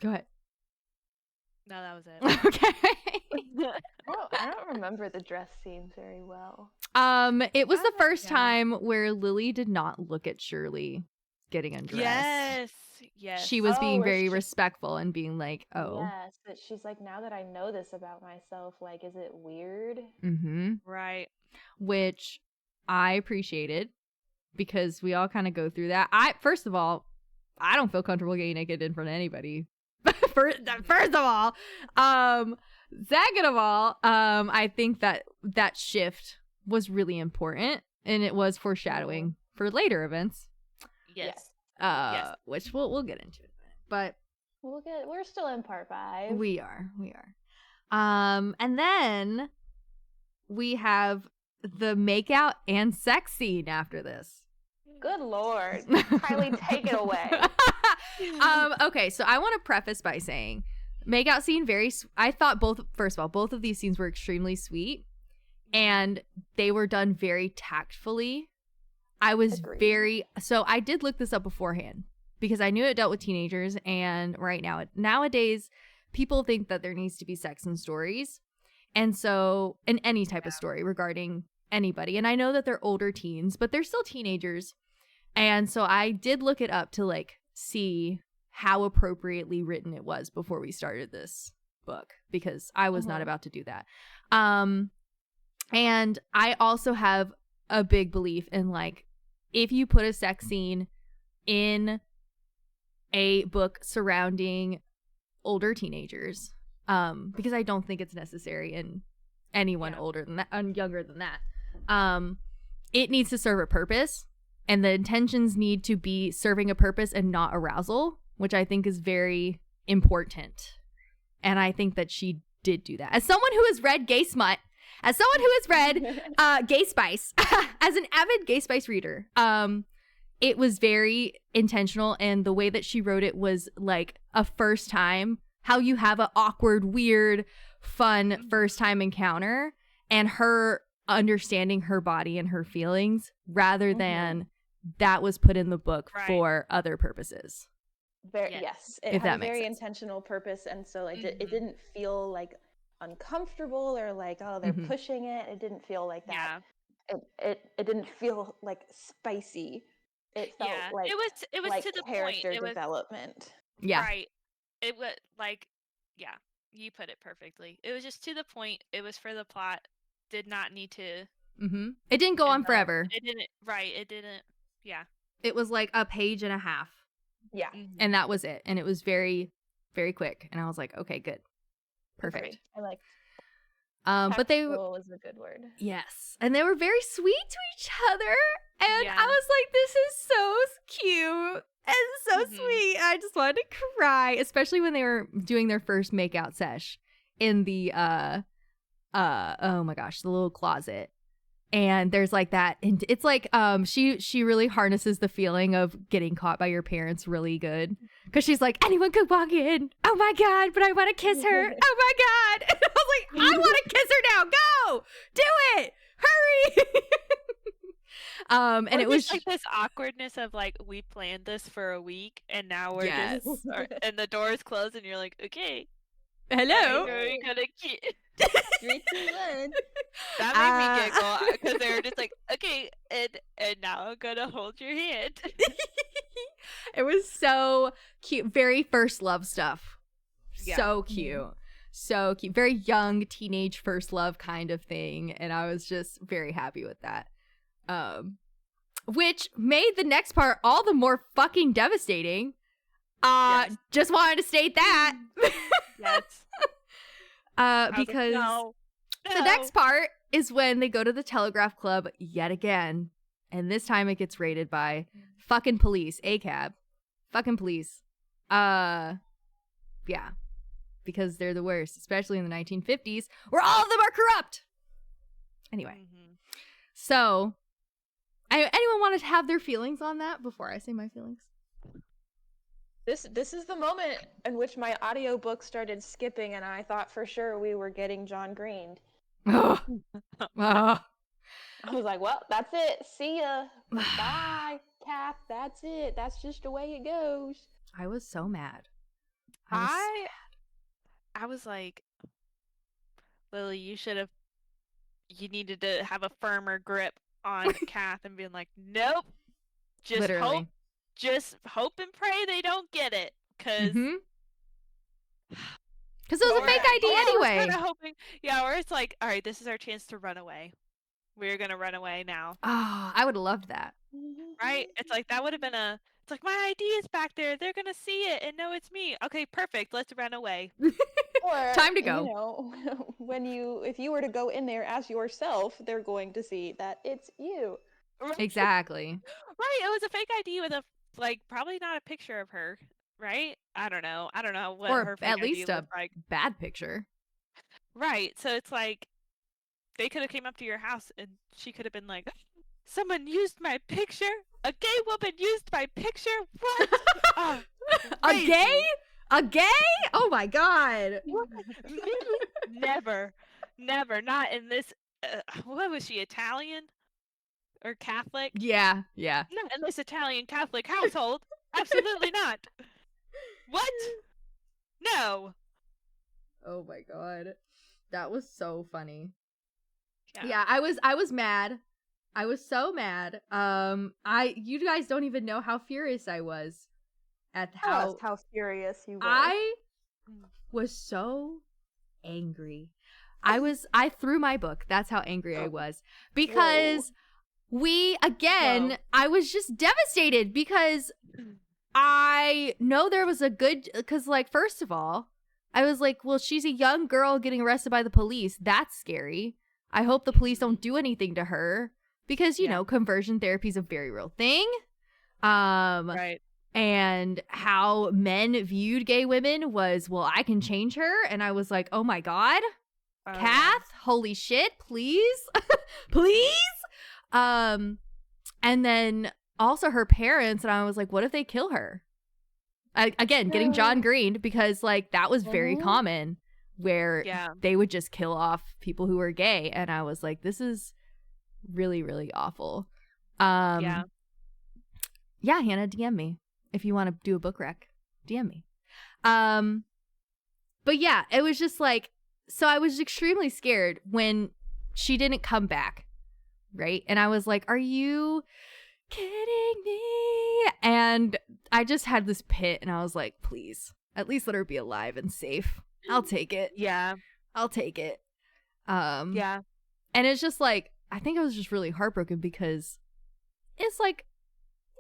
Go ahead. No, that was it. Okay. I don't remember the dress scenes very well. It was the first time where Lily did not look at Shirley getting undressed. Yes. She was being very respectful and being like, oh. Yes, but she's like, now that I know this about myself, like, is it weird? Right. Which I appreciated because we all kind of go through that. First of all, I don't feel comfortable getting naked in front of anybody. First of all. Second of all, I think that shift was really important, and it was foreshadowing for later events. Yes. Which we'll get into it, but we're still in part 5. We are. And then we have the makeout and sex scene after this. Good Lord. Kylie, take it away. Okay, so I want to preface by saying makeout scene I thought first of all, both of these scenes were extremely sweet and they were done very tactfully. I was Agreed. so I did look this up beforehand because I knew it dealt with teenagers, and nowadays people think that there needs to be sex in stories. And so in any type of story regarding anybody. And I know that they're older teens, but they're still teenagers. And so I did look it up to like see how appropriately written it was before we started this book, because I was not about to do that. And I also have a big belief in like, if you put a sex scene in a book surrounding older teenagers, because I don't think it's necessary in anyone older than that, younger than that. It needs to serve a purpose, and the intentions need to be serving a purpose and not arousal, which I think is very important. And I think that she did do that. As someone who has read Gay Smut, as someone who has read Gay Spice, as an avid Gay Spice reader, it was very intentional, and the way that she wrote it was like a first time, how you have an awkward, weird, fun first time encounter, and her understanding her body and her feelings rather than that was put in the book for other purposes. Yes, it had a very intentional purpose, and so it didn't feel like uncomfortable or like, oh, they're pushing it. It didn't feel like that. It didn't feel like spicy. It felt like it was like to the character point. development. Right. It was like, you put it perfectly. It was just to the point. It was for the plot. Did not need to. It didn't go on forever. It didn't. Right. It didn't. Yeah. It was like a page and a half. Yeah. And that was it. And it was very, very quick. And I was like, okay, good. Perfect. Agreed. I like. But they was a good word. Yes. And they were very sweet to each other. And I was like, this is so cute and so sweet. I just wanted to cry, especially when they were doing their first makeout sesh in the oh my gosh, the little closet. And there's like that, and it's like she really harnesses the feeling of getting caught by your parents really good, because she's like, anyone could walk in, oh my god, but I want to kiss her, oh my god. And I was like, I want to kiss her now, go do it, hurry. And it was like this awkwardness of like, we planned this for a week and now we're just and the door's closed and you're like, okay, hello, we're gonna keep. 3, 2, 1. That made me giggle because they were just like, okay, and now I'm gonna hold your hand. It was so cute, very first love stuff. So cute, so cute, very young teenage first love kind of thing, and I was just very happy with that. Which made the next part all the more fucking devastating. Just wanted to state that. Yes. Because like, no. The next part is when they go to the Telegraph Club yet again. And this time it gets raided by fucking police, ACAB. Fucking police. Yeah. Because they're the worst, especially in the 1950s, where all of them are corrupt. Anyway. So, anyone want to have their feelings on that before I say my feelings? This is the moment in which my audiobook started skipping, and I thought for sure we were getting John Greened. I was like, well, that's it. See ya. Bye, Cap. That's it. That's just the way it goes. I was so mad. I was like, Lily, you needed to have a firmer grip on Kath and being like, nope. Just literally. hope and pray they don't get it, because it was a fake ID anyway. Hoping, or it's like, all right, this is our chance to run away. We're gonna run away now. Oh, I would have loved that. Right? It's like, that would have been it's like, my ID is back there. They're gonna see it and know it's me. Okay, perfect. Let's run away. Or, time to go. You know, if you were to go in there as yourself, they're going to see that it's you. Exactly. Right. It was a fake ID with probably not a picture of her. Right? I don't know what or her fake at ID least a like. bad picture. Right. So it's like, they could have came up to your house and she could have been like, someone used my picture. A gay woman used my picture. What? Oh, A crazy. gay? A gay? Oh my god. What? Never, not in this. What was she, Italian or Catholic? Yeah. Not in this Italian Catholic household. Absolutely not. What? No. Oh my god. That was so funny. Yeah. Yeah, I was mad. I was so mad. You guys don't even know how furious I was at Tell us how furious you were. I was so angry. I threw my book. That's how angry I was. Because I was just devastated because I know there was because like, first of all, I was like, well, she's a young girl getting arrested by the police. That's scary. I hope the police don't do anything to her because, you know, conversion therapy is a very real thing. Right. And how men viewed gay women was, well, I can change her. And I was like, oh my God, Kath, holy shit, please, please. And then also her parents, and I was like, what if they kill her? Again, getting John Green, because like that was very common where they would just kill off people who were gay. And I was like, this is really, really awful. Yeah, Hannah, DM me if you want to do a book rec. DM me. But yeah, it was just like, so I was extremely scared when she didn't come back, right? And I was like, are you kidding me? And I just had this pit, and I was like, please, at least let her be alive and safe. I'll take it. Yeah. I'll take it. Yeah. And it's just like, I think I was just really heartbroken because it's like,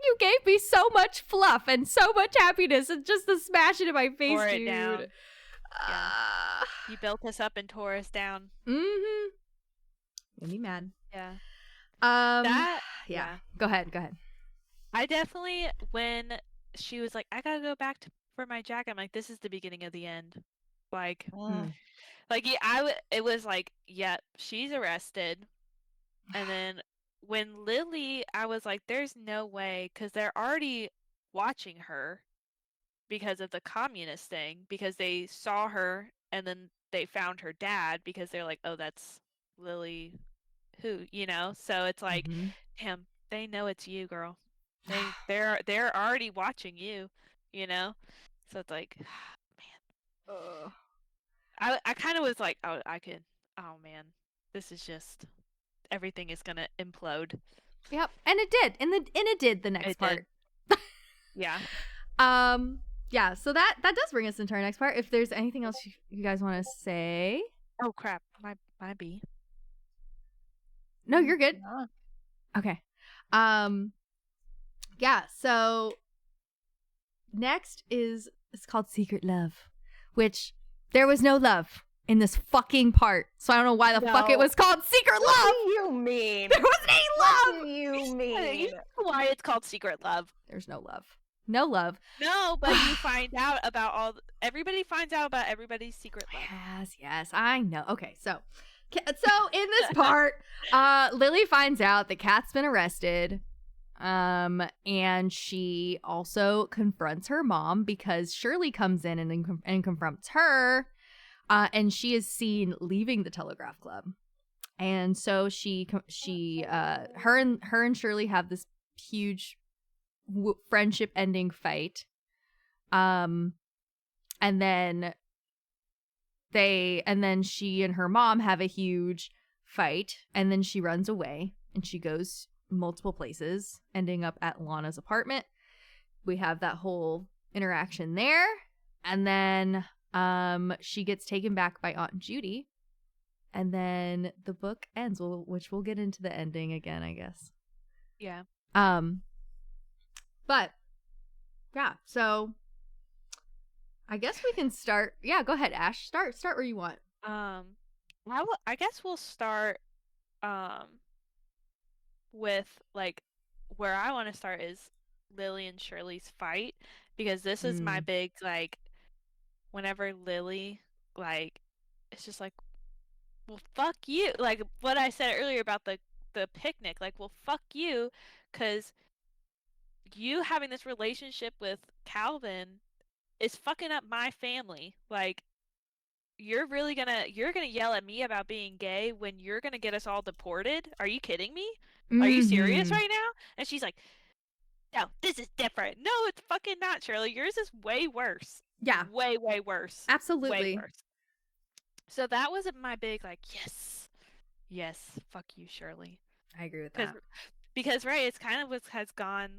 you gave me so much fluff and so much happiness, and just to smash it in my face, Tore it dude. down. You built us up and tore us down. Mm-hmm. Made me mad. Yeah. Yeah. Go ahead. I definitely, when she was like, I gotta go back for my jacket, I'm like, this is the beginning of the end. Like, yeah, it was like, yeah, she's arrested. And then when Lily, I was like, there's no way, because they're already watching her because of the communist thing, because they saw her and then they found her dad, because they're like, oh, that's Lily who, you know? So it's like, damn, they know it's you, girl. They're already watching you, you know? So it's like, man. I kind of was like, oh, oh man, this is just, everything is gonna implode. Yep, and it did. And it did the next part. Yeah. Yeah, so that does bring us into our next part. If there's anything else you guys want to say. Oh crap, my bee. No, you're good. Okay. Yeah, so next it's called Secret Love, which there was no love in this fucking part. So I don't know why the fuck it was called Secret Love. What do you mean? There wasn't any love. What do you mean? You know why it's called Secret Love. There's no love. No love. No, but you find out about everybody finds out about everybody's secret love. Yes, I know. Okay, so in this part, Lily finds out that Kat's been arrested. And she also confronts her mom because Shirley comes in and confronts her. And she is seen leaving the Telegraph Club. And so her and Shirley have this huge friendship ending fight. And then she and her mom have a huge fight, and then she runs away and she goes multiple places, ending up at Lana's apartment. We have that whole interaction there, and then she gets taken back by Aunt Judy, and then the book ends, which we'll get into the ending again, I guess. Yeah. But yeah, so I guess we can start. Yeah, go ahead, Ash. Start where you want. I guess we'll start with like where I want to start is Lily and Shirley's fight, because this is my big, like, whenever Lily, like, it's just like, well, fuck you. Like what I said earlier about the picnic. Like, well, fuck you, because you having this relationship with Calvin is fucking up my family. Like, you're gonna yell at me about being gay when you're gonna get us all deported? Are you kidding me? Are you serious Mm-hmm. right now? And she's like, no, this is different. No, it's fucking not, Shirley. Yours is way worse. Yeah. Way, way worse. Absolutely. Way worse. So that was my big, like, yes, fuck you, Shirley. I agree with that. Because right, it's kind of what has gone,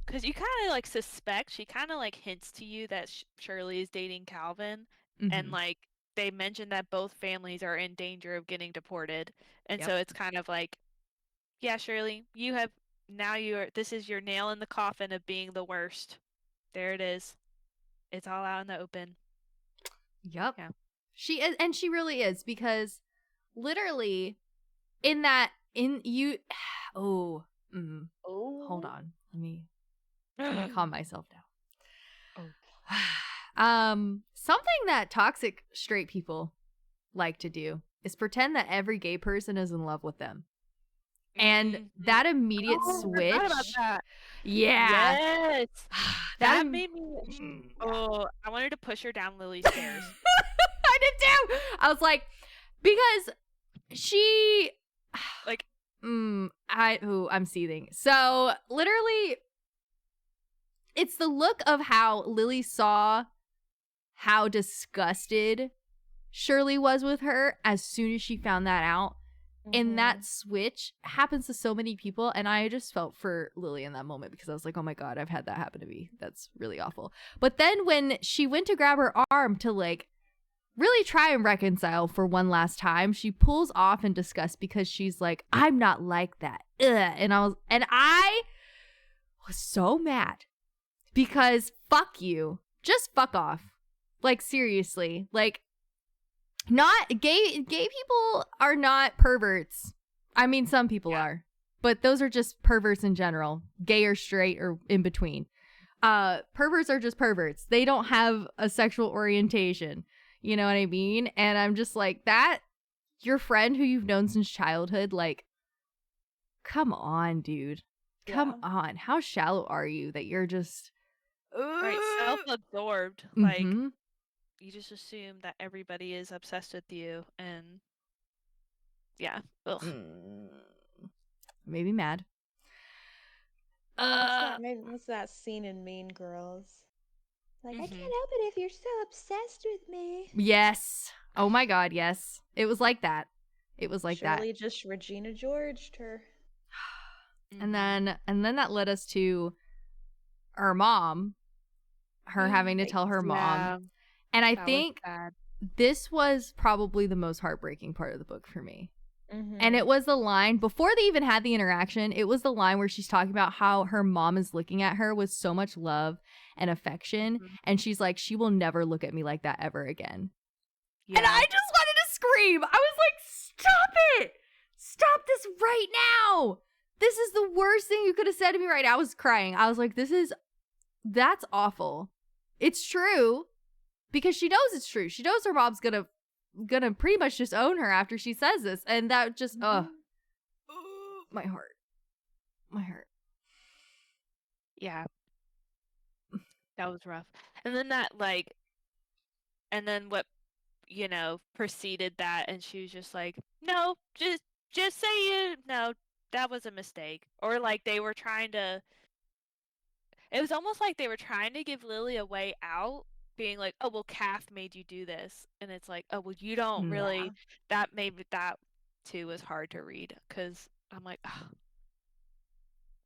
because you kind of like suspect, she kind of like hints to you that Shirley is dating Calvin, and like they mentioned that both families are in danger of getting deported, and so it's kind of like, yeah, Shirley, this is your nail in the coffin of being the worst. There it is. It's all out in the open. Yep. Yeah. She is, and she really is, because literally hold on. Let me calm myself down. Something that toxic straight people like to do is pretend that every gay person is in love with them. And that immediate switch. I forgot about that. Yeah. Yes. That made me. Oh, I wanted to push her down Lily's stairs. I did too. I was like, because she, like, I'm seething. So literally, it's the look of how Lily saw how disgusted Shirley was with her as soon as she found that out. And that switch happens to so many people, and I just felt for Lily in that moment, because I was like, oh my god, I've had that happen to me. That's really awful. But then when she went to grab her arm to like really try and reconcile for one last time, she pulls off in disgust, because she's like, I'm not like that. Ugh. And I was so mad, because fuck you. Just fuck off. Like, seriously. Like, not gay people are not perverts. I mean, some people are, but those are just perverts in general, gay or straight or in between. Perverts are just perverts. They don't have a sexual orientation. You know what I mean? And I'm just like, that, your friend who you've known since childhood, like, come on, dude. Come on. How shallow are you that you're just right, self-absorbed. Like, you just assume that everybody is obsessed with you, and yeah. Ugh. Made me mad. What's that scene in Mean Girls? Like, I can't help it if you're so obsessed with me. Yes. Oh my god, yes. It was like that. It was like that. Shirley just Regina Georged her. And then that led us to her mom. Her having to tell her mom. And I think this was probably the most heartbreaking part of the book for me. And it was the line, before they even had the interaction, it was the line where she's talking about how her mom is looking at her with so much love and affection. And she's like, she will never look at me like that ever again. Yeah. And I just wanted to scream. I was like, stop it. Stop this right now. This is the worst thing you could have said to me right now. I was crying. I was like, that's awful. It's true. Because she knows it's true. She knows her mom's gonna pretty much just own her after she says this. And that just, my heart. Yeah. That was rough. And then what, preceded that, and she was just like, no, just say no, that was a mistake. Or like they were trying to, it was almost like they were trying to give Lily a way out, being like, oh, well, Kath made you do this. And it's like, oh, well, you don't really, that too was hard to read, because I'm like, oh,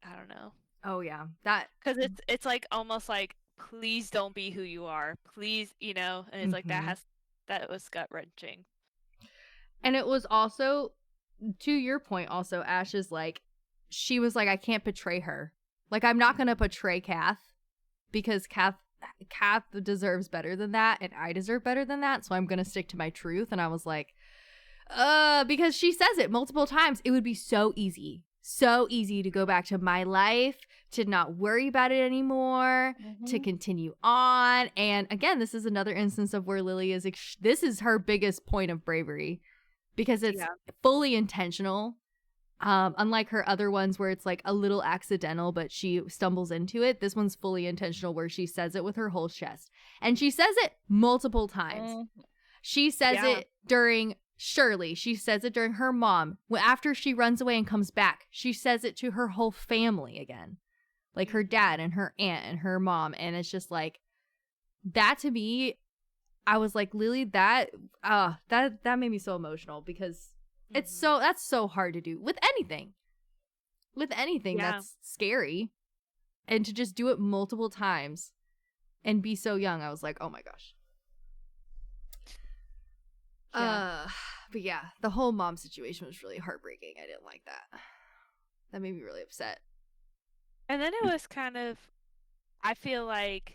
I don't know. Oh, yeah. That, because it's like almost like, please don't be who you are. Please, and it's like that was gut-wrenching. And it was also, to your point also, Ash is like, she was like, I can't betray her. Like, I'm not going to betray Kath, because Kath deserves better than that, and I deserve better than that, so I'm gonna stick to my truth. And I was like, because she says it multiple times, it would be so easy to go back to my life, to not worry about it anymore, to continue on. And again, this is another instance of where Lily is this is her biggest point of bravery, because it's fully intentional. Unlike her other ones where it's like a little accidental, but she stumbles into it, this one's fully intentional where she says it with her whole chest. And she says it multiple times. She says it during Shirley. She says it during her mom. After she runs away and comes back, she says it to her whole family again. Like her dad and her aunt and her mom. And it's just like, that to me, I was like, Lily, that made me so emotional because that's so hard to do with anything. With anything that's scary. And to just do it multiple times and be so young, I was like, oh my gosh. But yeah, the whole mom situation was really heartbreaking. I didn't like that. That made me really upset. And then it was kind of, I feel like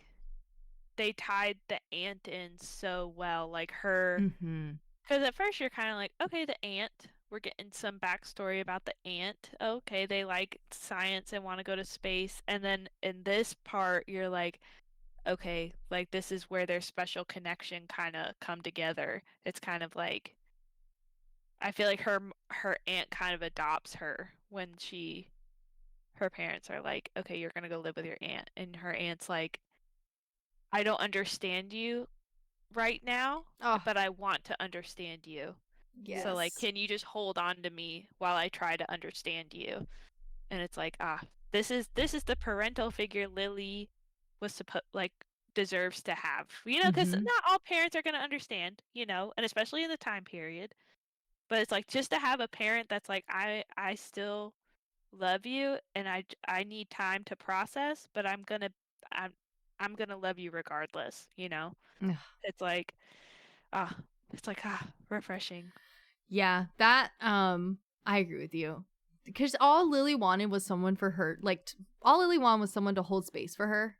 they tied the aunt in so well, like her, because at first you're kind of like, okay, the aunt, we're getting some backstory about the aunt. Okay, they like science and want to go to space. And then in this part, you're like, okay, like this is where their special connection kind of come together. It's kind of like, I feel like her aunt kind of adopts her when her parents are like, okay, you're gonna go live with your aunt, and her aunt's like, I don't understand you right now, but I want to understand you. Yes. So like, can you just hold on to me while I try to understand you? And it's like, this is the parental figure Lily was deserves to have, because not all parents are going to understand, and especially in the time period. But it's like, just to have a parent that's like, I still love you and I need time to process, but I'm gonna love you regardless, It's like, refreshing. Yeah, that I agree with you. Because all Lily wanted was someone for her, like all Lily wanted was someone to hold space for her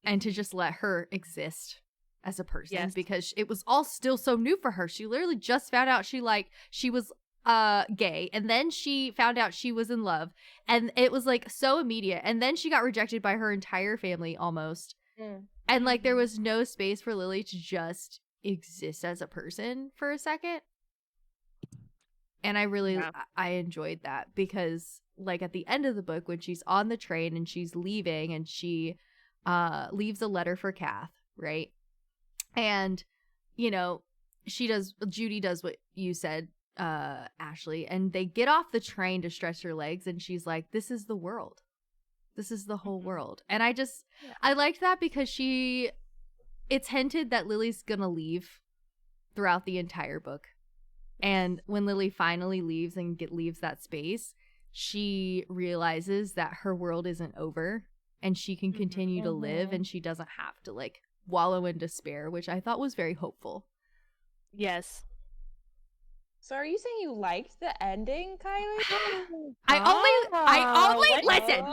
and to just let her exist as a person, because it was all still so new for her. She literally just found out she was gay, and then she found out she was in love, and it was like so immediate, and then she got rejected by her entire family almost. And like there was no space for Lily to just exist as a person for a second. And I really I enjoyed that, because like at the end of the book when she's on the train and she's leaving and she leaves a letter for Kath, right? And Judy does what you said, Ashley, and they get off the train to stretch their legs, and she's like, this is the world. This is the whole world. And I liked that because it's hinted that Lily's gonna leave throughout the entire book. And when Lily finally leaves and leaves that space, she realizes that her world isn't over and she can continue to live, and she doesn't have to like wallow in despair, which I thought was very hopeful. Yes. So are you saying you liked the ending, Kylie? I only listen.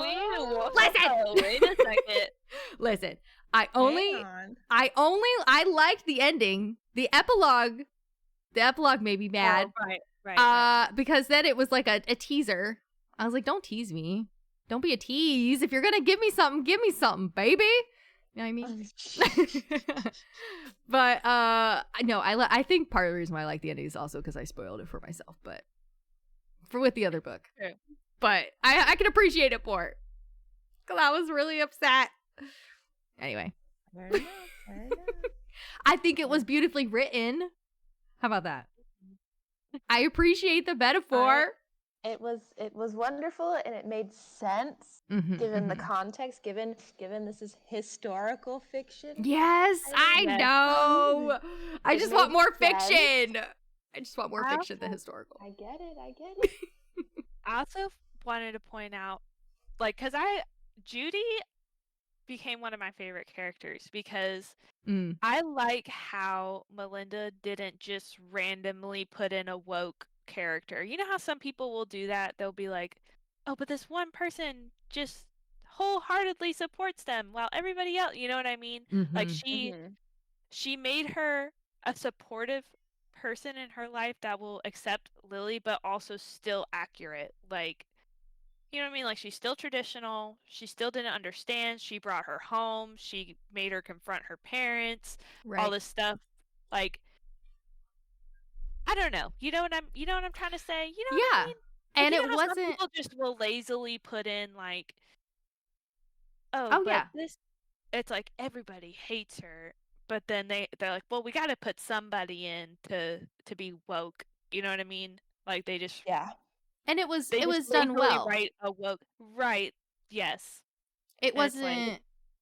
Wait a second. Listen. I liked the ending. The epilogue made me mad. Oh, right. Because then it was like a teaser. I was like, don't tease me. Don't be a tease. If you're gonna give me something, baby. You know what I mean? But no, I think part of the reason why I like the ending is also because I spoiled it for myself, but with the other book. True. But I can appreciate it more, because I was really upset. Anyway. Fair enough. I think it was beautifully written. How about that? I appreciate the metaphor. It was wonderful, and it made sense given the context, given this is historical fiction. Yes, I know. I just want more fiction. I just want more fiction than historical. I get it. I also wanted to point out, like, because Judy became one of my favorite characters, because I like how Melinda didn't just randomly put in a woke character. You know how some people will do that? They'll be like, oh, but this one person just wholeheartedly supports them while everybody else, you know what I mean? Like she made her a supportive person in her life that will accept Lily, but also still accurate. Like, you know what I mean? Like, she's still traditional. She still didn't understand. She brought her home. She made her confront her parents. All this stuff. Like, I don't know. You know what I'm trying to say? You know what I Yeah. mean? Like, And you it know how some wasn't. people just will lazily put in like, oh, Oh, but yeah. this, it's like everybody hates her, but then they're like, well, we got to put somebody in to be woke. You know what I mean? Like Yeah. And it was they it just was done lazily well. write a woke, right? Yes. It And it's like, wasn't.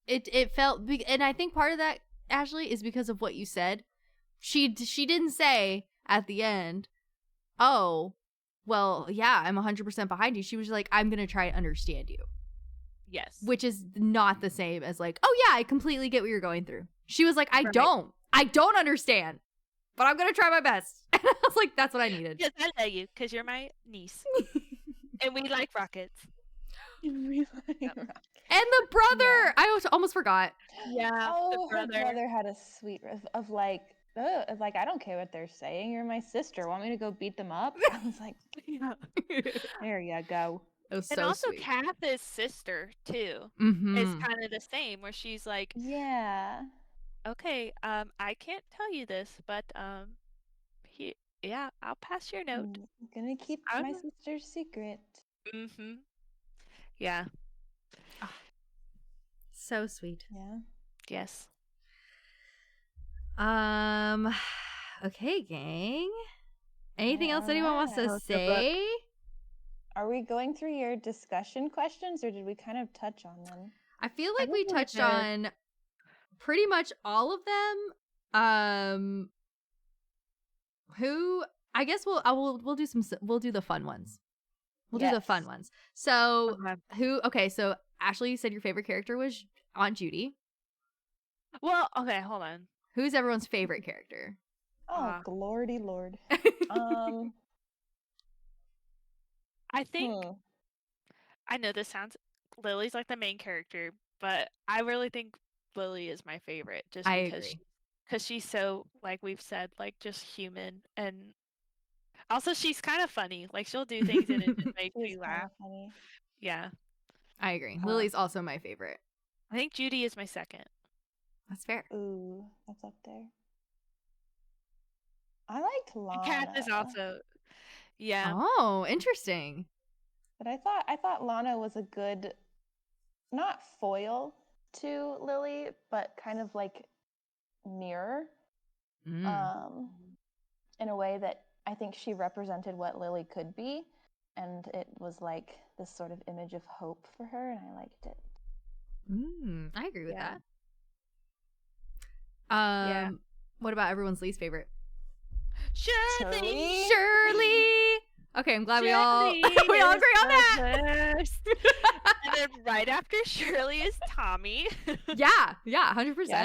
It felt, and I think part of that, Ashley, is because of what you said. She didn't say at the end, "Oh, well, yeah, I'm 100% behind you." She was like, "I'm gonna try and understand you," yes. which is not the same as like, "Oh yeah, I completely get what you're going through." She was like, "I Right. don't understand, but I'm gonna try my best." And I was like, "That's what I needed." Yes, I know you because you're my niece, and we like rockets. Yep. And the brother, Yeah. I almost forgot. Yeah. Oh, the her brother had a sweet of like, I don't care what they're saying. You're my sister. Want me to go beat them up? I was like, Yeah. there you go. It was And so also sweet. Kath's sister too Mm-hmm. is kind of the same, where she's like, Yeah. okay, I can't tell you this, but yeah, I'll pass your note. I'm gonna keep my sister's secret. Mm-hmm. Yeah. So sweet. Yeah. Yes. Okay, gang. Anything else anyone wants to Alright. say? Are we going through your discussion questions, or did we kind of touch on them? I feel I like we think we touched did. on pretty much all of them. Who I guess we'll do the fun ones. We'll do the fun Yes. ones. So Okay. okay, so Ashley, you said your favorite character was Aunt Judy. Well, okay, hold on. Who's everyone's favorite character? Oh, lordy lord. I think I know this sounds Lily's like the main character, but I really think Lily is my favorite just I because agree. she's so, like we've said, like just human, and also she's kind of funny. Like she'll do things and it just makes She me is kind laugh. of funny. Yeah. I agree. Lily's also my favorite. I think Judy is my second. That's fair. Ooh, that's up there. I liked Lana. And Kath is also, yeah. Oh, interesting. But I thought Lana was a good, not foil to Lily, but kind of like mirror. In a way that I think she represented what Lily could be, and it was like this sort of image of hope for her, and I liked it. I agree with that. Yeah. What about everyone's least favorite? Shirley. Okay, I'm glad we all agree on that. And then right after Shirley is Tommy. yeah, 100%. Yeah,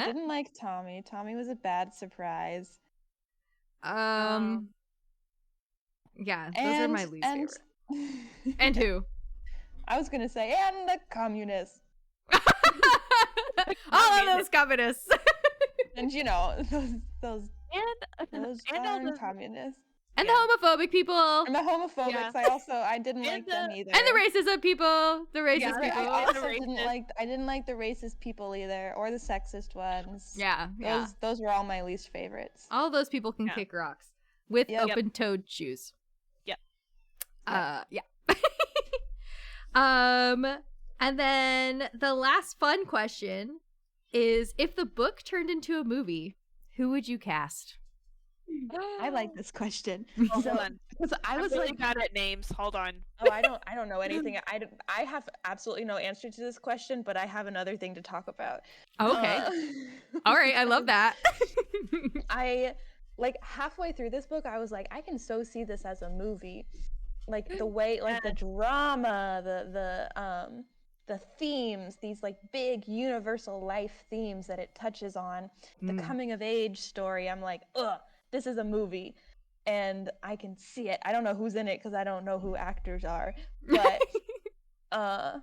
I didn't like Tommy. Tommy was a bad surprise. Yeah, those are my least favorite. And who? I was gonna say, and the communists. All of those communists. And you know, those and communists. And the homophobic people. And the homophobics. I didn't like them either. And the racism people. The racist people. I also didn't like the racist people either, or the sexist ones. Yeah. Those were all my least favorites. All those people can kick rocks with open-toed shoes. Yep. Yeah. And then the last fun question is, if the book turned into a movie, who would you cast? I like this question. Hold on. I was really bad at names. Hold on. Oh, I don't know anything. I have absolutely no answer to this question, but I have another thing to talk about. Okay. All right. I love that. I like halfway through this book, I was like, I can so see this as a movie. Like the way, like the drama, the themes, these like big universal life themes that it touches on, the coming of age story. I'm like, this is a movie, and I can see it. I don't know who's in it because I don't know who actors are, but I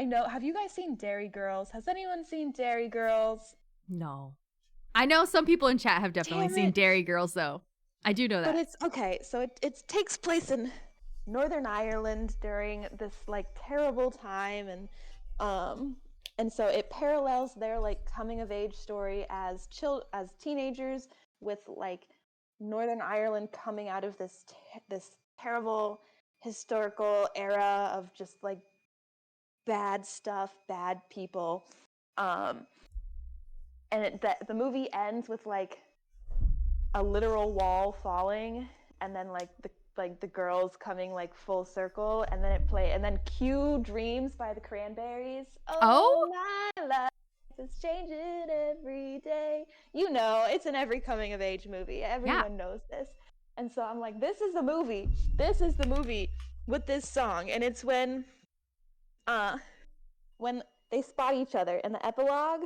know. Have you guys seen Dairy Girls? Has anyone seen Dairy Girls? No. I know some people in chat have definitely seen Dairy Girls, though. I do know that. But it's okay. So it takes place in Northern Ireland during this like terrible time, and so it parallels their like coming of age story as teenagers with like Northern Ireland coming out of this terrible historical era of just like bad stuff, bad people, and the movie ends with like a literal wall falling, and then like the girls coming like full circle, and then cue Dreams by the Cranberries. Oh? My life is changing every day. You know, it's in every coming of age movie. Everyone knows this. And so I'm like, this is the movie with this song. And it's when they spot each other in the epilogue,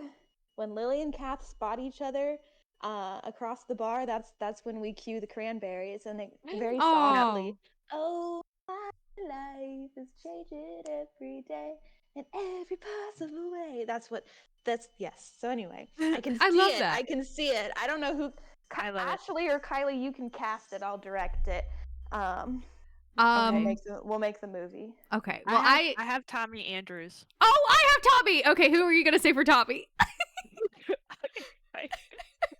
when Lily and Kath spot each other across the bar, that's when we cue the Cranberries, and they very softly, oh, my life is changing every day in every possible way. Yes. So anyway, I can see I love it. that. I can see it. I don't know who. Ashley or Kylie, you can cast it. I'll direct it. We'll make the movie. Okay. Well, I have Tommy Andrews. Oh, I have Tommy. Okay, who are you gonna say for Tommy?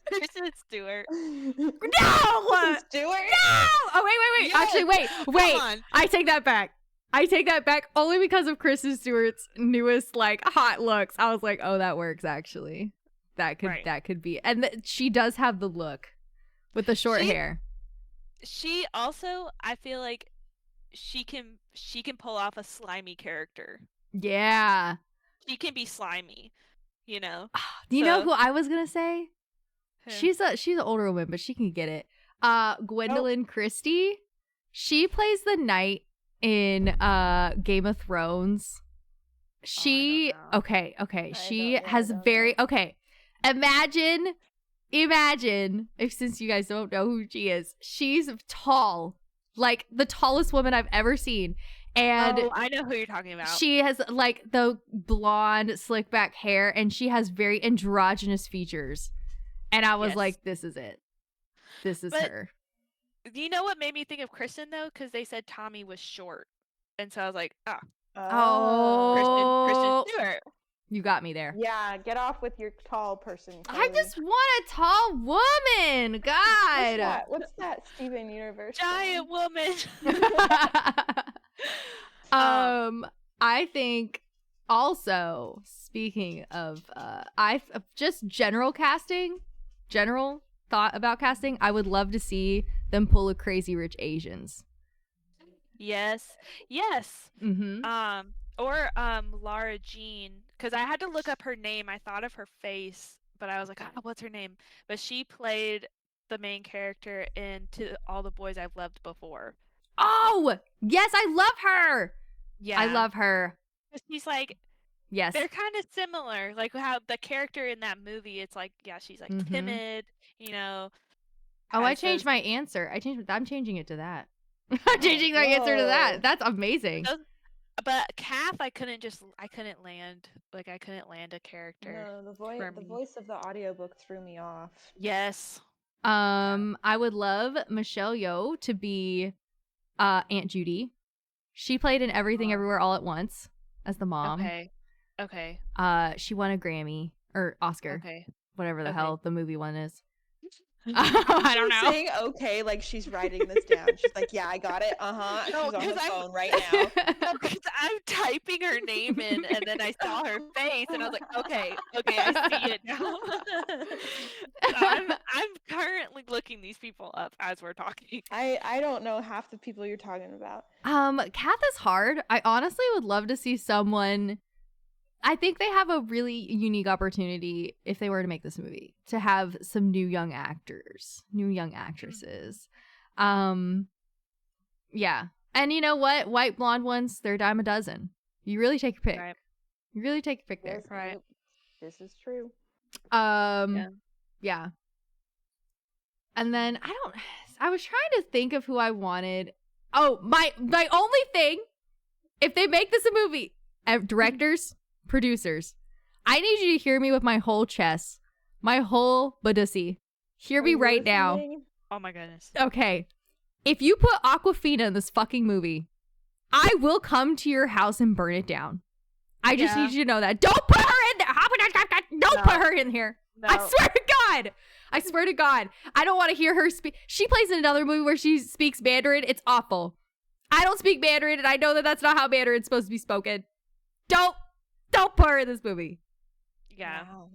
Kristen Stewart. No! Stewart? No! Oh, wait. Yes! Actually, wait. Come on. I take that back only because of Kristen Stewart's newest like hot looks. I was like, oh, that works actually. That could be. And she does have the look with the short hair. She also, I feel like she can pull off a slimy character. Yeah. She can be slimy, you know. Do you know who I was gonna say? Who? She's an older woman, but she can get it. Gwendolyn Christie. She plays the knight in Game of Thrones. She okay. She has very okay. Imagine if, since you guys don't know who she is, she's tall, like the tallest woman I've ever seen. And I know who you're talking about. She has like the blonde slick back hair, and she has very androgynous features. And I was like, this is it. This is her. Do you know what made me think of Kristen though? Because they said Tommy was short. And so I was like, Kristen Stewart. You got me there. Yeah, get off with your tall person, Kylie. I just want a tall woman. God. What's that Steven Universe Giant woman. I think also, speaking of just general thought about casting, I would love to see them pull a Crazy Rich Asians. Yes. Mm-hmm. Or Lara Jean, because I had to look up her name. I thought of her face, but I was like, what's her name? But she played the main character in To All the Boys I've Loved Before. Oh, yes, I love her. Yeah. I love her. She's like, yes, they're kind of similar. Like how the character in that movie, it's like, yeah, she's like timid, you know. Oh, I changed my answer. I'm changing it to that. I'm changing my answer to that. That's amazing. But Kath, I couldn't land a character. No, the voice of the audiobook threw me off. Yes. I would love Michelle Yeoh to be Aunt Judy. She played in Everything Everywhere All at Once as the mom. Okay. She won a Grammy or Oscar. Okay. Whatever the hell the movie one is. I don't know. Saying okay, like she's writing this down. She's like, yeah, I got it. No, she's on the phone right now. No, because I'm typing her name in, and then I saw her face, and I was like, okay, I see it now. So I'm currently looking these people up as we're talking. I don't know half the people you're talking about. Kath is hard. I honestly would love to see someone. I think they have a really unique opportunity if they were to make this movie to have some new young actresses. Yeah. And you know what? White blonde ones, they're a dime a dozen. You really take your pick. Right. You really take your pick there. Right. This is true. Yeah. And then I was trying to think of who I wanted. Oh, my only thing, if they make this a movie, directors, producers, I need you to hear me with my whole chest, my whole badussy. Hear me right now. Oh my goodness. Okay. If you put Awkwafina in this fucking movie, I will come to your house and burn it down. I just need you to know that. Don't put her in there. Don't put her in here. No. I swear to God. I swear to God, I don't want to hear her speak. She plays in another movie where she speaks Mandarin. It's awful. I don't speak Mandarin, and I know that that's not how Mandarin's supposed to be spoken. Don't put her in this movie. Yeah. Wow.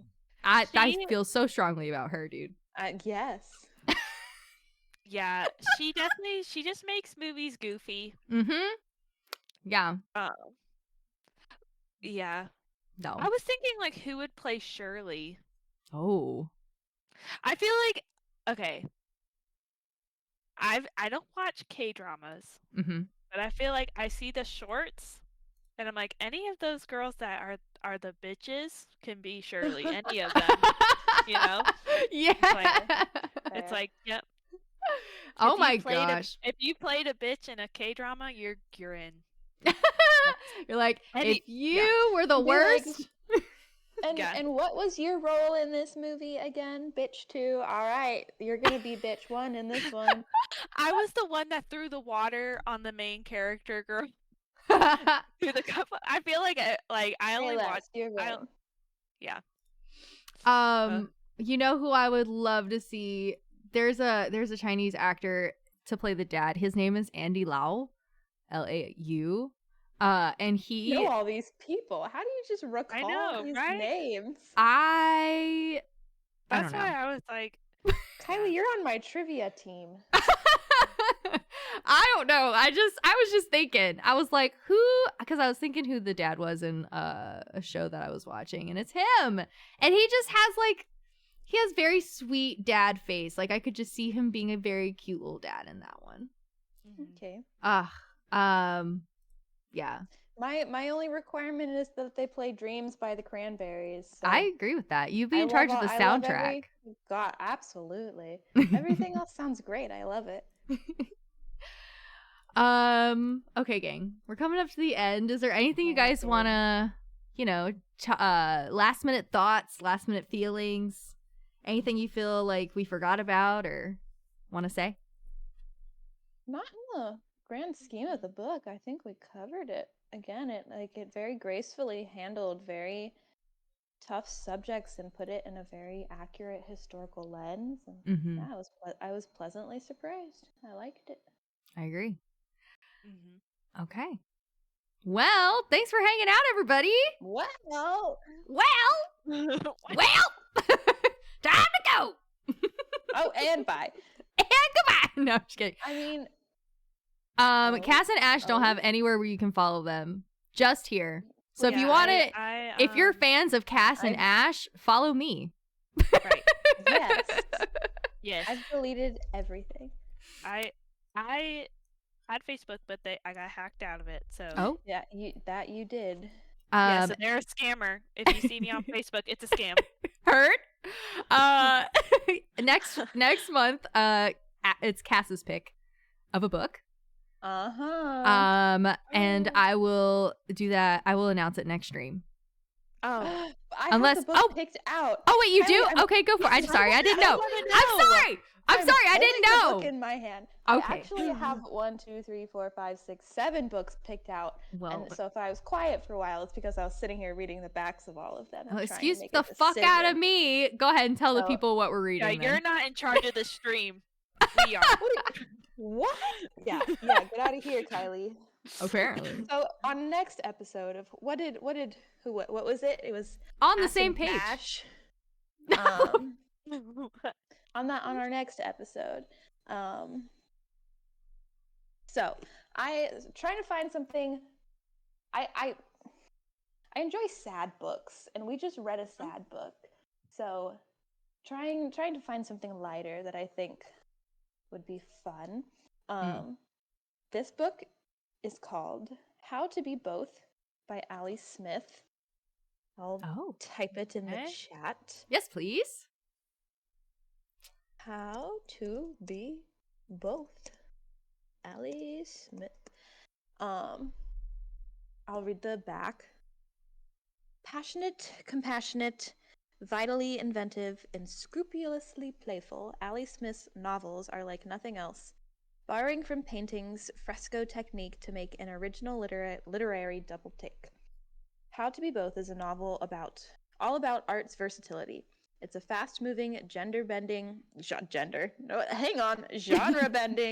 I feel so strongly about her, dude. Yes. Yeah, she just makes movies goofy. Mm-hmm. Yeah. Yeah. No. I was thinking like who would play Shirley? Oh. I feel like okay. I don't watch K-dramas, Mm-hmm. but I feel like I see the shorts and I'm like any of those girls that are the bitches can be Shirley. Any of them, you know? Yeah. It's like, yep. Oh If my you played gosh. if you played a bitch in a K-drama, you're in. You're like, Any- if you were the Be like, worst. Yeah. And what was your role in this movie again? Bitch 2. All right, you're gonna be bitch 1 in this one. I was the one that threw the water on the main character girl through the cup. I feel like I only Hey, Les, watched. you're good. Yeah. You know who I would love to see? There's a Chinese actor to play the dad. His name is Andy Lau, Lau. And he You know all these people. How do you just recall know, these right? names? I That's don't why know. I was like, Kylie, you're on my trivia team. I don't know. I was just thinking. I was like, who? Because I was thinking who the dad was in a show that I was watching, and it's him. And he just has he has very sweet dad face. Like I could just see him being a very cute little dad in that one. Okay. Yeah. My only requirement is that they play "Dreams" by the Cranberries. So I agree with that. You be I in charge love of the all- I love soundtrack. God, absolutely. Everything else sounds great. I love it. Okay, gang. We're coming up to the end. Is there anything you guys Okay. want to, last minute thoughts, last minute feelings? Anything you feel like we forgot about or want to say? Not in the grand scheme of the book. I think we covered it. Again, it very gracefully handled very tough subjects and put it in a very accurate historical lens. And Mm-hmm. yeah, I was pleasantly surprised. I liked it. I agree. mm-hmm. Okay. Well, thanks for hanging out, everybody. Well, Time to go. oh, and bye. And goodbye. No, I'm just kidding. I mean, Cass and Ash don't oh. have anywhere where you can follow them. Just here. So if you Yeah, want to, if you're um, fans of Cass and Ash, follow me. right. yes, Yes. I've deleted everything. I had Facebook, but I got hacked out of it. So Oh. Yeah, you did. yeah, so they're a scammer. If you see me on Facebook, it's a scam. Heard? Next month, it's Cass's pick of a book. And I will do that. I will announce it next stream. Oh, I Unless- have the book picked out. Oh wait, you do? Kylie, Okay, go for it. I'm sorry, I didn't I know. wanna I'm know. sorry. I'm sorry, I didn't holding the know. book in my hand. Okay. I actually have 1, 2, 3, 4, 5, 6, 7 books picked out. Well, And so if I was quiet for a while, it's because I was sitting here reading the backs of all of them. And trying to excuse make the a fuck out of decision. me. Go ahead and tell the So- people what we're yeah, reading. you're then. not in charge of the stream. We are. What? Yeah, get out of here, Kylie. Apparently. So on next episode of what was it? It was On the Acid same page. Bash. On our next episode. So I trying to find something. I enjoy sad books, and we just read a sad book. So trying to find something lighter that I think would be fun. This book is called How to Be Both by Allie Smith. I'll type it in the chat. Yes, please. How to Be Both. Allie Smith. I'll read the back. Passionate, compassionate, vitally inventive, and scrupulously playful, Allie Smith's novels are like nothing else, borrowing from painting's fresco technique to make an original literary double take. How to Be Both is a novel all about art's versatility. It's a fast-moving, genre-bending,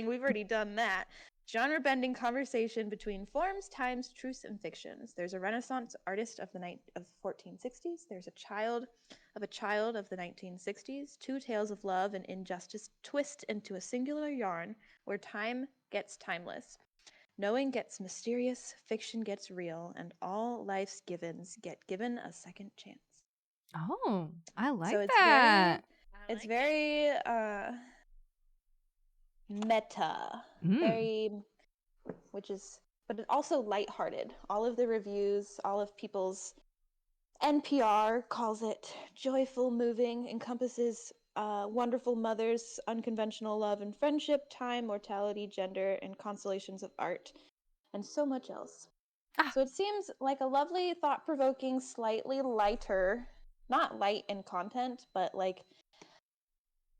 we've already done that. Genre-bending conversation between forms, times, truths, and fictions. There's a Renaissance artist of the 1460s. There's a child of the 1960s. Two tales of love and injustice twist into a singular yarn where time gets timeless. Knowing gets mysterious, fiction gets real, and all life's givens get given a second chance. Oh, I like So that. It's very meta, but it also lighthearted. All of the reviews, all of people's NPR calls it joyful, moving, encompasses wonderful mothers, unconventional love and friendship, time, mortality, gender, and constellations of art, and so much else. So it seems like a lovely, thought-provoking, slightly lighter, not light in content, but like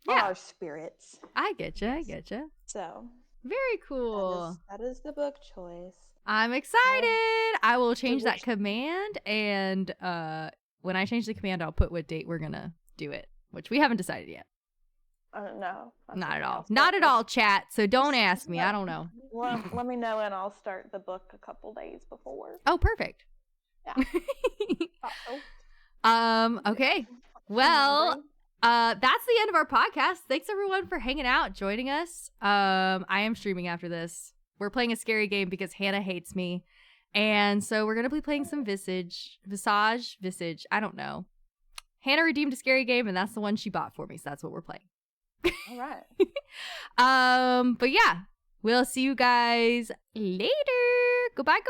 our spirits. I getcha. So very cool. That is the book choice. I'm excited. I will change that command, and when I change the command, I'll put what date we're gonna do it, which we haven't decided yet. No. Not at all. Not at all, chat. So don't ask me. I don't know. Well, let me know and I'll start the book a couple days before. Oh, perfect. Yeah. Okay. Well, that's the end of our podcast. Thanks everyone for hanging out, joining us. I am streaming after this. We're playing a scary game because Hannah hates me. And so we're going to be playing some Visage. I don't know. Hannah redeemed a scary game and that's the one she bought for me. So that's what we're playing. All right. But yeah, we'll see you guys later. Goodbye.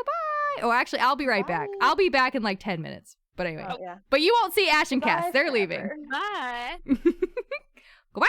Oh, actually, I'll be right back. I'll be back in like 10 minutes. But anyway, but you won't see Ash and Cass. They're leaving. Bye. Goodbye.